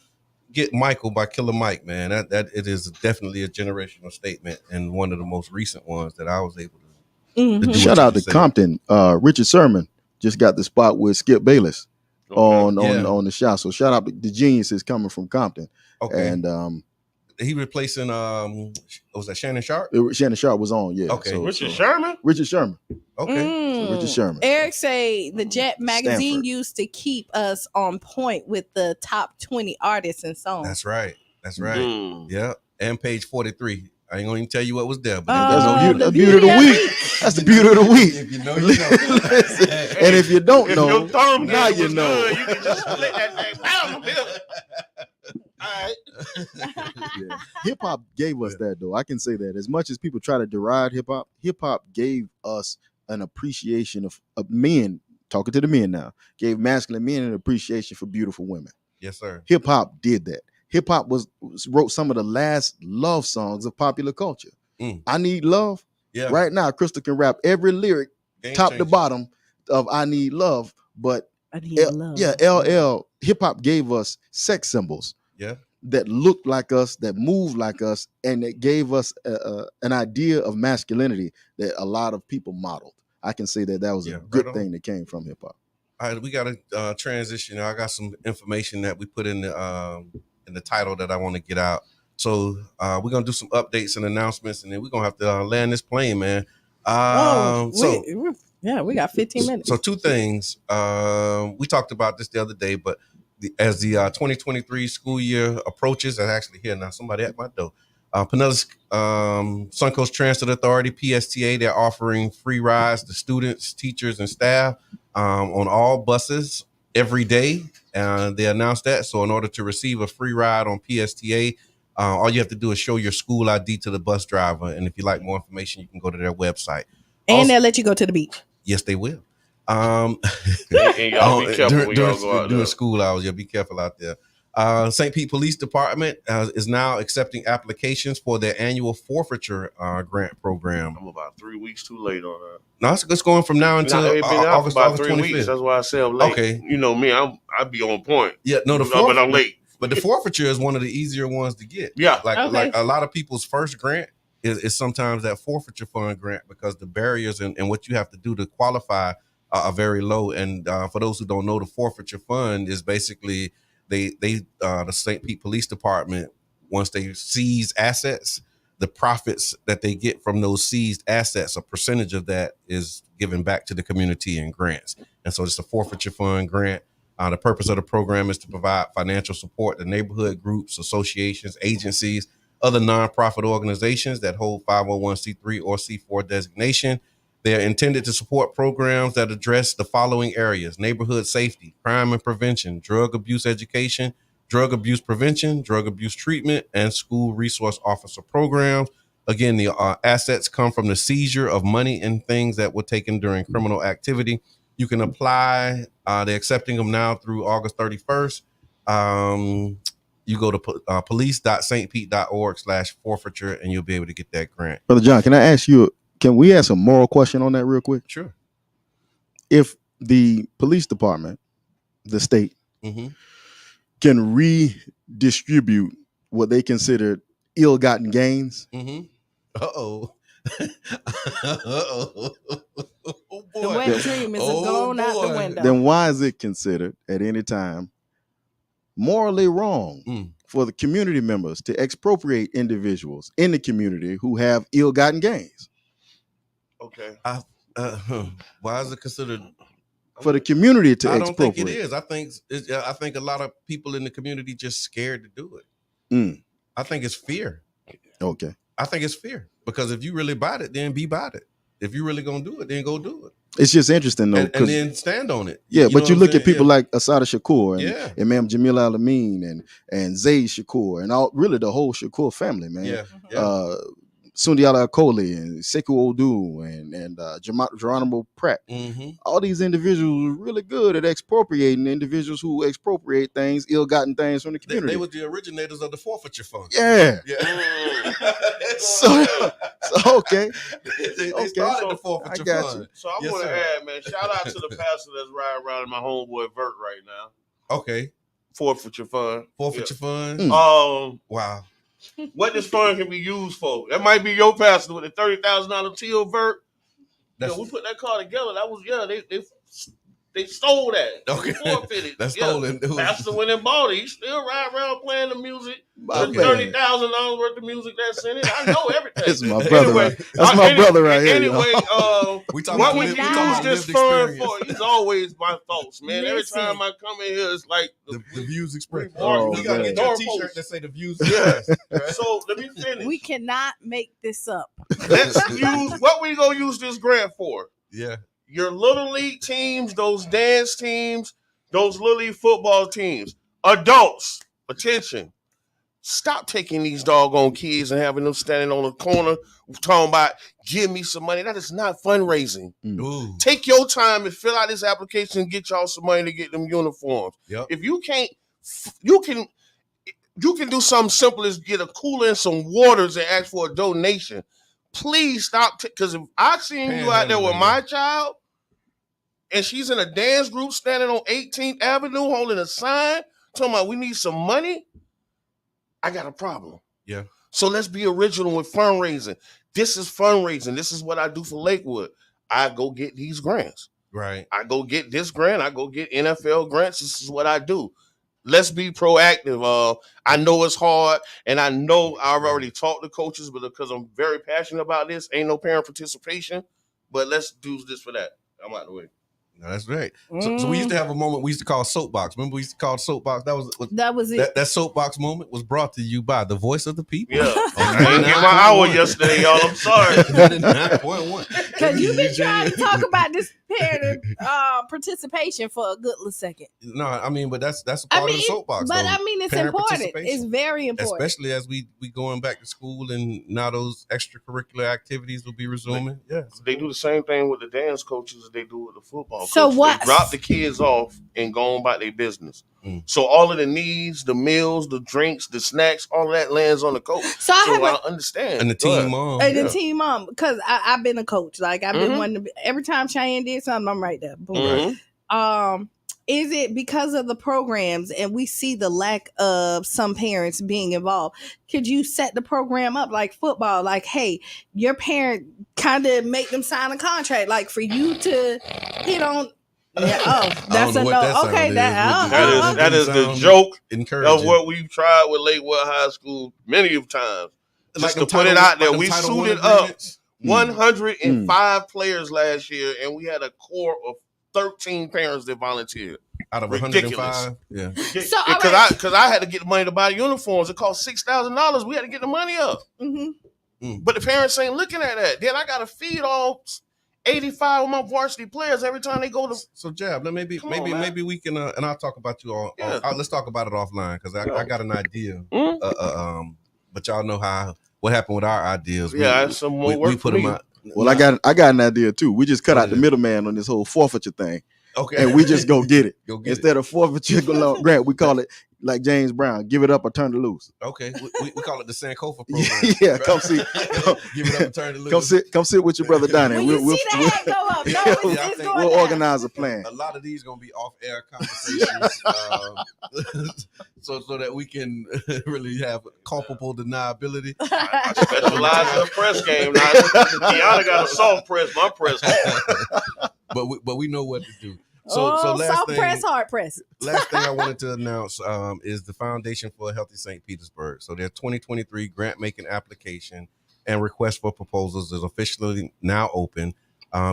get Michael by Killer Mike, man. That it is definitely a generational statement and one of the most recent ones that I was able to do. Shout out to Compton. Richard Sherman just got the spot with Skip Bayless on the shot. So shout out to the geniuses coming from Compton. Okay. And he replacing was that Shannon Sharp? Shannon Sharp was on, yeah. Okay. So, Richard Sherman? Richard Sherman. Okay. So Richard Sherman. Eric say the Jet magazine Stanford. used to keep us on point with the top 20 artists and songs. That's right. Yeah. And page 43. I ain't gonna even tell you what was there, but that's the beauty of the week. That's the beauty of the week. If you know, you know. And if you don't know, your thumb now you know. Good, you can just split that thing down the middle. All Yeah. Hip hop gave us that, though. I can say that. As much as people try to deride hip hop gave us an appreciation of men. Talking to the men now, gave masculine men an appreciation for beautiful women. Yes, sir. Hip hop did that. Hip hop wrote some of the last love songs of popular culture. I Need Love. Yeah. Right now, Crystal can rap every lyric, Game top changer. to bottom, of I Need Love. But I need love. yeah, LL hip hop gave us sex symbols. Yeah. That looked like us, that moved like us, and it gave us an idea of masculinity that a lot of people modeled. I can say that was a good thing that came from hip hop. All right, we got to transition. I got some information that we put in the title that I want to get out. So we're gonna do some updates and announcements, and then we're gonna have to land this plane, man. We got 15 minutes. So two things. We talked about this the other day, but as the 2023 school year approaches, that's actually here now. Somebody at my door. Pinellas Suncoast Transit Authority, PSTA, they're offering free rides to students, teachers, and staff on all buses every day. They announced that. So in order to receive a free ride on PSTA, all you have to do is show your school ID to the bus driver. And if you'd like more information, you can go to their website. And they'll let you go to the beach. Yes, they will. And y'all be careful when y'all go out during there. school hours. You'll be careful out there. St. Pete Police Department is now accepting applications for their annual forfeiture grant program. I'm about 3 weeks too late on that. No, it's going from now until It's been out for August about 3 25th. weeks. That's why I say I'm late. Okay. You know me, I be on point. Yeah, no, but I'm late. But the forfeiture is one of the easier ones to get. Yeah. Like a lot of people's first grant is sometimes that forfeiture fund grant because the barriers and what you have to do to qualify are very low. And for those who don't know, the forfeiture fund is basically the St. Pete Police Department, once they seize assets, the profits that they get from those seized assets, a percentage of that is given back to the community in grants. And so it's a forfeiture fund grant. The purpose of the program is to provide financial support to neighborhood groups, associations, agencies, other nonprofit organizations that hold 501c3 or C4 designation. They're intended to support programs that address the following areas: neighborhood safety, crime and prevention, drug abuse education, drug abuse prevention, drug abuse treatment, and school resource officer programs. Again, the assets come from the seizure of money and things that were taken during criminal activity. You can apply. They're accepting them now through August 31st. You go to police.stpete.org/forfeiture and you'll be able to get that grant. Brother John, can we ask a moral question on that real quick? Sure. If the police department, the state, can redistribute what they consider ill-gotten gains. Uh-oh. Oh boy. The wet dream is going out the window. Then why is it considered at any time morally wrong for the community members to expropriate individuals in the community who have ill-gotten gains? Okay. Why is it considered for the community to expropriate? I don't think it is. I think a lot of people in the community just scared to do it. I think it's fear. Okay. I think it's fear because if you really bought it, then be about it. If you really gonna do it, then go do it. It's just interesting though, and then stand on it. Yeah, but you look at people like Asada Shakur and Imam Jamil Al-Amin and Zayd Shakur and all really the whole Shakur family, man. Sundi Al-Akoli and Sekou Odu and Geronimo Pratt. All these individuals were really good at expropriating individuals who expropriate things, ill-gotten things from the community. They were the originators of the forfeiture fund. Yeah. so okay. They started the forfeiture fund. So I want to add, man, shout out to the pastor that's riding around in my homeboy Vert right now. Okay. Forfeiture fund. Forfeiture fund. Wow. What this fund can be used for? That might be your pastor with a $30,000 teal Vert. We put that car together. That was they stole that. Okay. Forfeited. That's stolen. Pastor went and bought it. He still ride around playing the music. $30,000 worth of music that's in it. I know everything. That's my brother. That's my brother right here. Anyway, what we use this fund for? He's always my thoughts, man. Every time I come in here, it's like the views expressed. We gotta get your t-shirt that say the views expressed. So let me finish. We cannot make this up. Let's use what we gonna use this grant for. Yeah. Your little league teams, those dance teams, those little league football teams, adults, attention. Stop taking these doggone kids and having them standing on the corner talking about, give me some money. That is not fundraising. Take your time and fill out this application and get y'all some money to get them uniforms. If you can't, you can do something simple as get a cooler and some waters and ask for a donation. Please stop, because if I seen you out there with my child and she's in a dance group standing on 18th Avenue holding a sign talking about we need some money, I got a problem. Yeah. So let's be original with fundraising. This is fundraising. This is what I do for Lakewood. I go get these grants. Right. I go get this grant. I go get NFL grants. This is what I do. Let's be proactive. I know it's hard, and I know I've already talked to coaches, but because I'm very passionate about this, ain't no parent participation. But let's do this for that. I'm out of the way. No, that's right. So we used to have a moment we used to call soapbox. Remember we used to call soapbox? That was it. That soapbox moment was brought to you by the voice of the people. Yeah. I didn't get my hour yesterday, y'all. I'm sorry. 9.1. Because you've been trying to talk about this parent participation for a good little second. No, I mean, but that's a part of the soapbox. But I mean, it's important. It's very important. Especially as we going back to school and now those extracurricular activities will be resuming. They do the same thing with the dance coaches as they do with the football coaches. So what? They drop the kids off and go on about their business. So all of the needs, the meals, the drinks, the snacks, all of that lands on the coach. So I understand. And the team mom. And the team mom, because I've been a coach. Like I've been one. Every time Cheyenne did something, I'm right there. Boom. is it because of the programs and we see the lack of some parents being involved? Could you set the program up like football? Like, hey, your parent kind of make them sign a contract, like for you to hit on. Yeah, that's a no. Okay, that is the joke of what we've tried with Lakewood High School many of times. Just to put it out there, we suited up 105 players last year, and we had a core of 13 parents that volunteered. Out of ridiculous. 105, yeah. Because I had to get the money to buy uniforms. It cost $6,000. We had to get the money up. But the parents ain't looking at that. Then I got to feed all 85 of my varsity players every time they go to. So Jab, maybe we can, and I'll talk about you all. Let's talk about it offline because I got an idea. But y'all know what happened with our ideas. Some more work. We put them out. Well, I got an idea too. We just cut out the middleman on this whole forfeiture thing. Okay. And we just go get it. Instead of forfeiture grant, we call it like James Brown, give it up or turn it loose. Okay. We call it the Sankofa program. Yeah, come see. Give it up and turn it loose. Come sit with your brother Donnie. We'll organize a plan. A lot of these gonna be off-air conversations, so that we can really have culpable deniability. I specialize in the press game. Now, Qiana got a soft press. My press. But we know what to do. So last soft press, hard press. Last thing I wanted to announce is the Foundation for a Healthy St. Petersburg. So their 2023 grant making application and request for proposals is officially now open.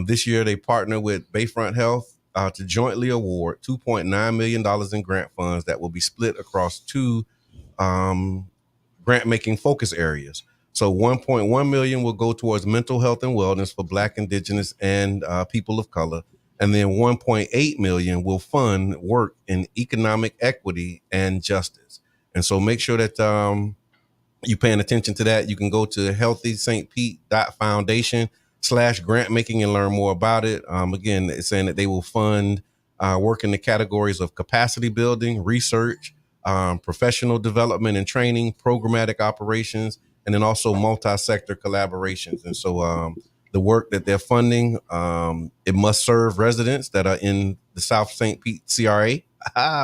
This year they partner with Bayfront Health to jointly award $2.9 million in grant funds that will be split across two grant making focus areas. So 1.1 million will go towards mental health and wellness for Black, Indigenous, and people of color. And then 1.8 million will fund work in economic equity and justice. And so make sure that you're paying attention to that. You can go to healthystpete.foundation/grant making and learn more about it. Again, it's saying that they will fund work in the categories of capacity building, research, professional development and training, programmatic operations, and then also multi-sector collaborations. And so the work that they're funding, it must serve residents that are in the South St. Pete CRA,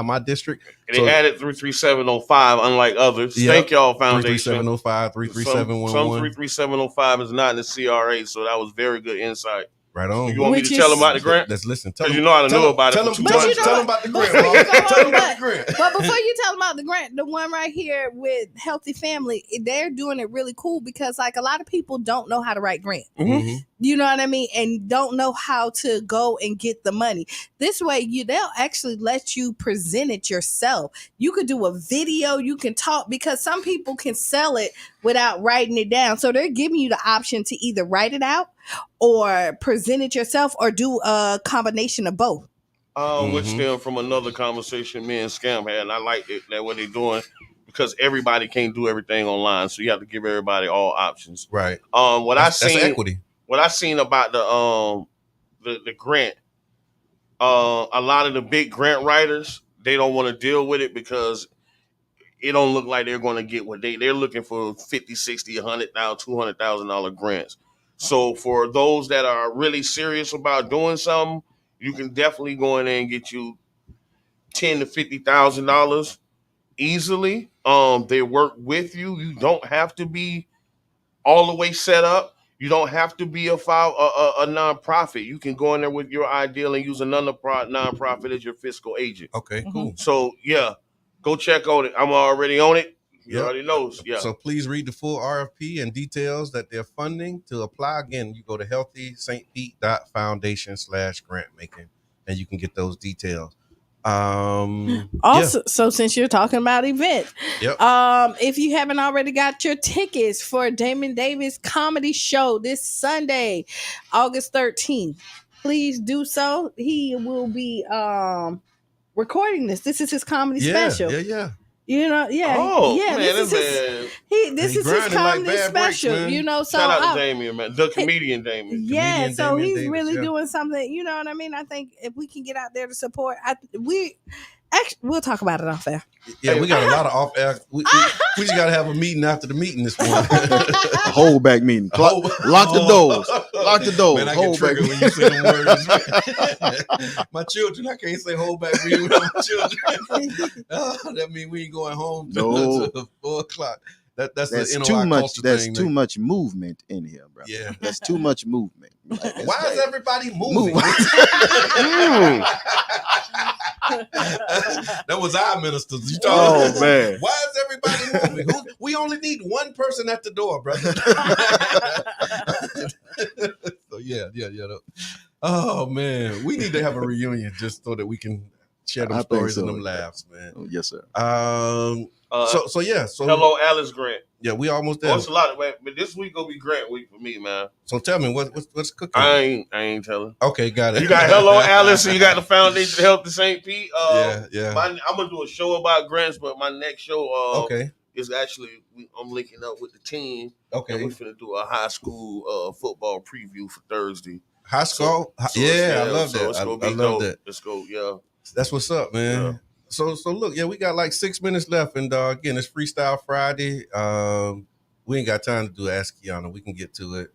my district. And they added 33705, unlike others. Yep. Thank y'all, Foundation. 33705, 33711. Some 33705 is not in the CRA, so that was very good insight. Right on. You want me to tell them about the grant? Let's listen. Because you know I know about it. Tell them about the grant. Tell them about the grant. But before you tell them about the grant, the one right here with Healthy Family, they're doing it really cool because like a lot of people don't know how to write grants. Mm-hmm. You know what I mean? And don't know how to go and get the money. This way, they'll actually let you present it yourself. You could do a video, you can talk, because some people can sell it without writing it down. So they're giving you the option to either write it out or present it yourself or do a combination of both. Which stem from another conversation me and Scam had, and I like it, that what they're doing, because everybody can't do everything online. So you have to give everybody all options. Right. That's equity. What I seen about the grant, a lot of the big grant writers, they don't want to deal with it because it don't look like they're going to get what they're looking for. 50, 60, $100,000, $200,000 grants. So for those that are really serious about doing something, you can definitely go in there and get you $10,000 to $50,000 easily. They work with you. You don't have to be all the way set up. You don't have to be a nonprofit. You can go in there with your ideal and use another nonprofit as your fiscal agent. Okay, cool. So yeah, go check on it. I'm already on it. You already knows. Yeah. So please read the full RFP and details that they're funding. To apply, again, you go to healthystpete.foundation/grant making, and you can get those details. So since you're talking about events, if you haven't already got your tickets for Damon Davis comedy show this Sunday, August 13th, please do so. He will be recording this. This is his comedy special. You know, this is his comedy special. Breaks, you know, so shout out to Damien, man, the comedian Damien. Yeah, so Damien he's Davis, really doing something. You know what I mean? I think if we can get out there to support, we'll talk about it off air. Yeah, we got a lot of off air. We just got to have a meeting after the meeting this morning. A hold back meeting. Lock the doors. Lock the door. Man, I Hold get back. triggered when you say them words. My children, I can't say hold back for you with my children. That means we ain't going home till 4 o'clock. That's the too much. That's thing. Too much movement in here, bro. Yeah, that's too much movement. Like, why is everybody moving? That was our ministers. You oh man, why is everybody moving? We only need one person at the door, brother. So yeah. Oh man, we need to have a reunion just so that we can share them stories and them laughs, man. Oh, yes, sir. So hello, Alice Grant. Yeah, we almost there. Oh, it's a lot of man, but this week gonna be Grant week for me, man. So tell me what's cooking? I ain't telling. Okay, got it. You got Hello Alice, and you got the Foundation of Health to St. Pete. Yeah. I'm gonna do a show about grants, but my next show is actually I'm linking up with the team. Okay, and we're finna do a high school football preview for Thursday. High school, I love that. I love that. Let's go, yeah. That's what's up, man. Yeah. So look, we got like 6 minutes left, and again, it's Freestyle Friday. We ain't got time to do Ask Qiana. We can get to it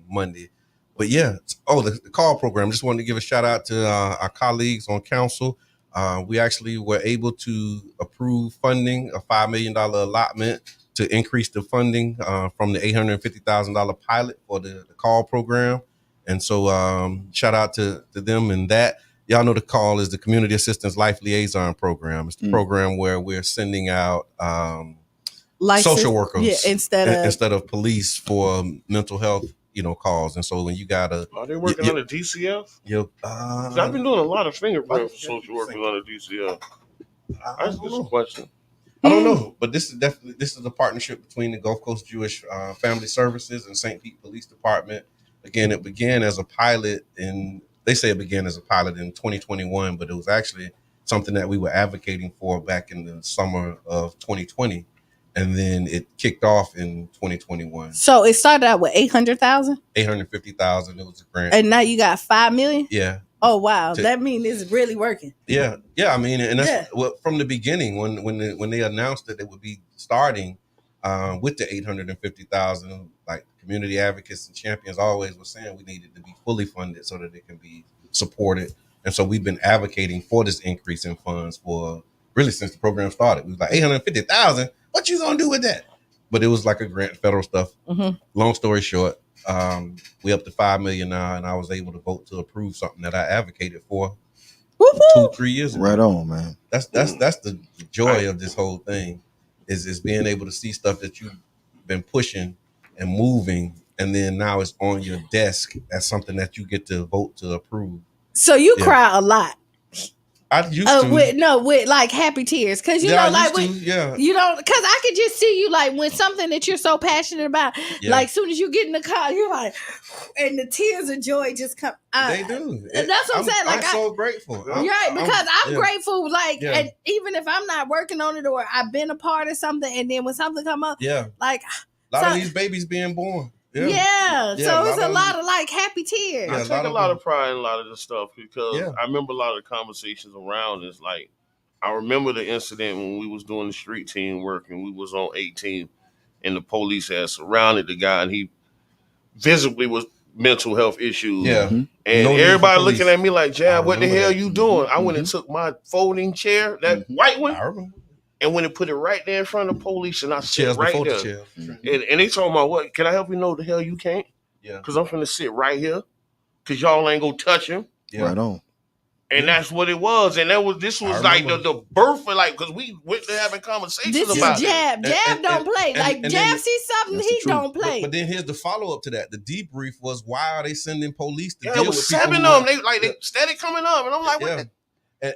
Monday. But yeah, the call program. Just wanted to give a shout out to our colleagues on council. We actually were able to approve funding, a $5 million allotment to increase the funding from the $850,000 pilot for the call program. And so shout out to them and that. Y'all know the call is the Community Assistance Life Liaison Program. It's the program where we're sending out social workers instead of police for mental health, calls. And so when you gotta, are they working on the DCF? Yep. I've been doing a lot of fingerprints for social workers on the DCF. That's just a question. I don't know, but this is a partnership between the Gulf Coast Jewish Family Services and St. Pete Police Department. Again, it began as a pilot they say it began as a pilot in 2021, but it was actually something that we were advocating for back in the summer of 2020. And then it kicked off in 2021. So it started out with 800,000? 850,000. It was a grant. And now you got 5 million? Yeah. Oh wow. That means it's really working. Yeah. I mean, and that's from the beginning when they announced that it would be starting with the 850,000, like community advocates and champions always were saying we needed to be fully funded so that it can be supported. And so we've been advocating for this increase in funds for really since the program started. We was like 850,000. What you gonna do with that? But it was like a grant, federal stuff. Mm-hmm. Long story short, we up to 5 million now, and I was able to vote to approve something that I advocated for 2-3 years ago. Right on, man. That's the joy of this whole thing. Is being able to see stuff that you've been pushing and moving, and then now it's on your desk as something that you get to vote to approve. So you cry a lot. I used to. With like happy tears. Cause because I could just see you like when something that you're so passionate about, like soon as you get in the car, you're like, and the tears of joy just come. They do. And that's what I'm saying. Like I'm so grateful. I'm grateful. Like, and even if I'm not working on it or I've been a part of something, and then when something come up, like a lot of these babies being born. Yeah. So it's a lot of like happy tears. I take a lot of pride in a lot of this stuff because I remember a lot of the conversations around this. Like, I remember the incident when we was doing the street team work and we was on 18 and the police had surrounded the guy and he visibly was mental health issues. Yeah. And everybody looking at me like, Jab, what the hell you doing? I went and took my folding chair, that white one. I remember. And when they put it right there in front of the police, and I sit right there, and they told me, "What? Can I help you know the hell you can't? Yeah, because I'm finna sit right here, because y'all ain't gonna touch him. Yeah. Right on. And that's what it was. And this was like the birth of like, because we went to having conversations about this. Jab don't play. Like Jab sees something he don't play. But then here's the follow up to that. The debrief was, why are they sending police to deal with people? 7 of them. They steady coming up, and I'm like, what?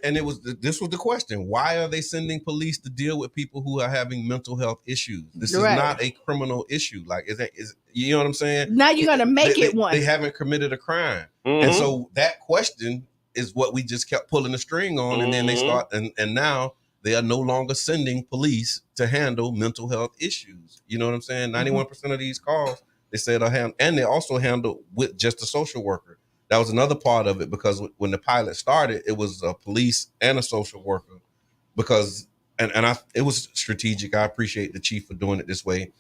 And this was the question. Why are they sending police to deal with people who are having mental health issues? This is not a criminal issue. Like, is you know what I'm saying? Now you're going to make it one. They haven't committed a crime. Mm-hmm. And so that question is what we just kept pulling the string on. And then they start, and now they are no longer sending police to handle mental health issues. You know what I'm saying? 91% of these calls, they said are handled, and they also handled with just a social worker. That was another part of it, because when the pilot started, it was a police and a social worker, because it was strategic. I appreciate the chief for doing it this way.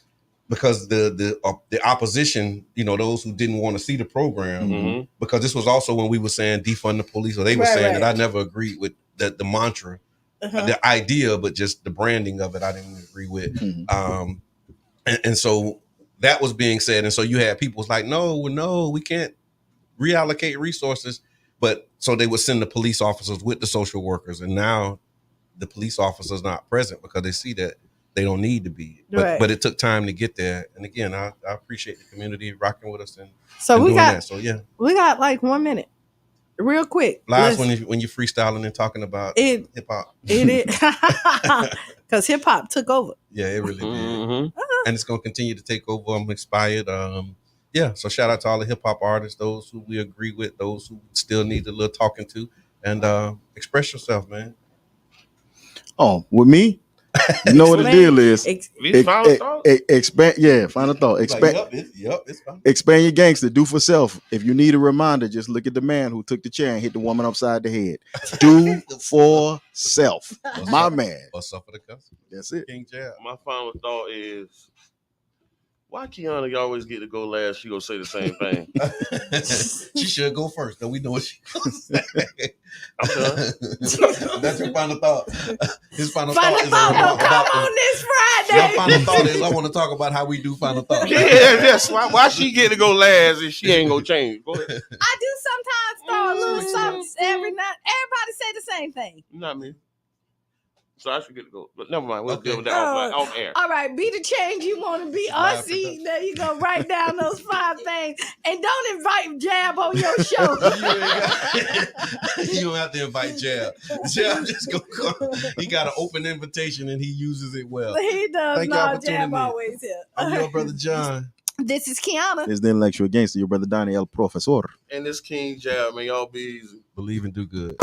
because the opposition, those who didn't want to see the program, because this was also when we were saying defund the police, or they were saying that I never agreed with the mantra, the idea, but just the branding of it, I didn't agree with. And so that was being said, and so you had people was like, no, we can't reallocate resources, but so they would send the police officers with the social workers, and now the police officers not present because they see that they don't need to be. But it took time to get there. And again, I appreciate the community rocking with us and we doing got that. So yeah, we got like 1 minute, real quick. Live when you're freestyling and talking about hip hop. It is because hip hop took over. Yeah, it really did, and it's gonna continue to take over. I'm inspired. So shout out to all the hip hop artists, those who we agree with, those who still need a little talking to, and express yourself, man. Oh, with me, you know what the deal is. Final thought? Expand. Yeah, final thought. Expand. It's fine. Expand your gangster. Do for self. If you need a reminder, just look at the man who took the chair and hit the woman upside the head. Do for self, my man. Or suffer the customer. That's it. King Jab. My final thought is, why Qiana you always get to go last? She gonna say the same thing. She should go first, though we know what she gonna say. I'm done. That's your final thought. His final Final thought thought don't come on this Friday. Your final thought is I want to talk about how we do final thought. Yes. Why she get to go last and she ain't gonna change? Go ahead. I do sometimes throw a little something every night. Everybody say the same thing. Not me. So I should get to go. But never mind. We'll deal with that off air. All right, be the change you want to be. Unsee. There you go. Write down those 5 things. And don't invite Jab on your show. You don't have to invite Jab. Jab just go come. He got an open invitation and he uses it well. He does. Thank No, Jab always here. I'm your brother John. This is Qiana. It's the intellectual gangster, your brother Donnie El Professor. And this King Jab, man, y'all be easy. Believe and do good.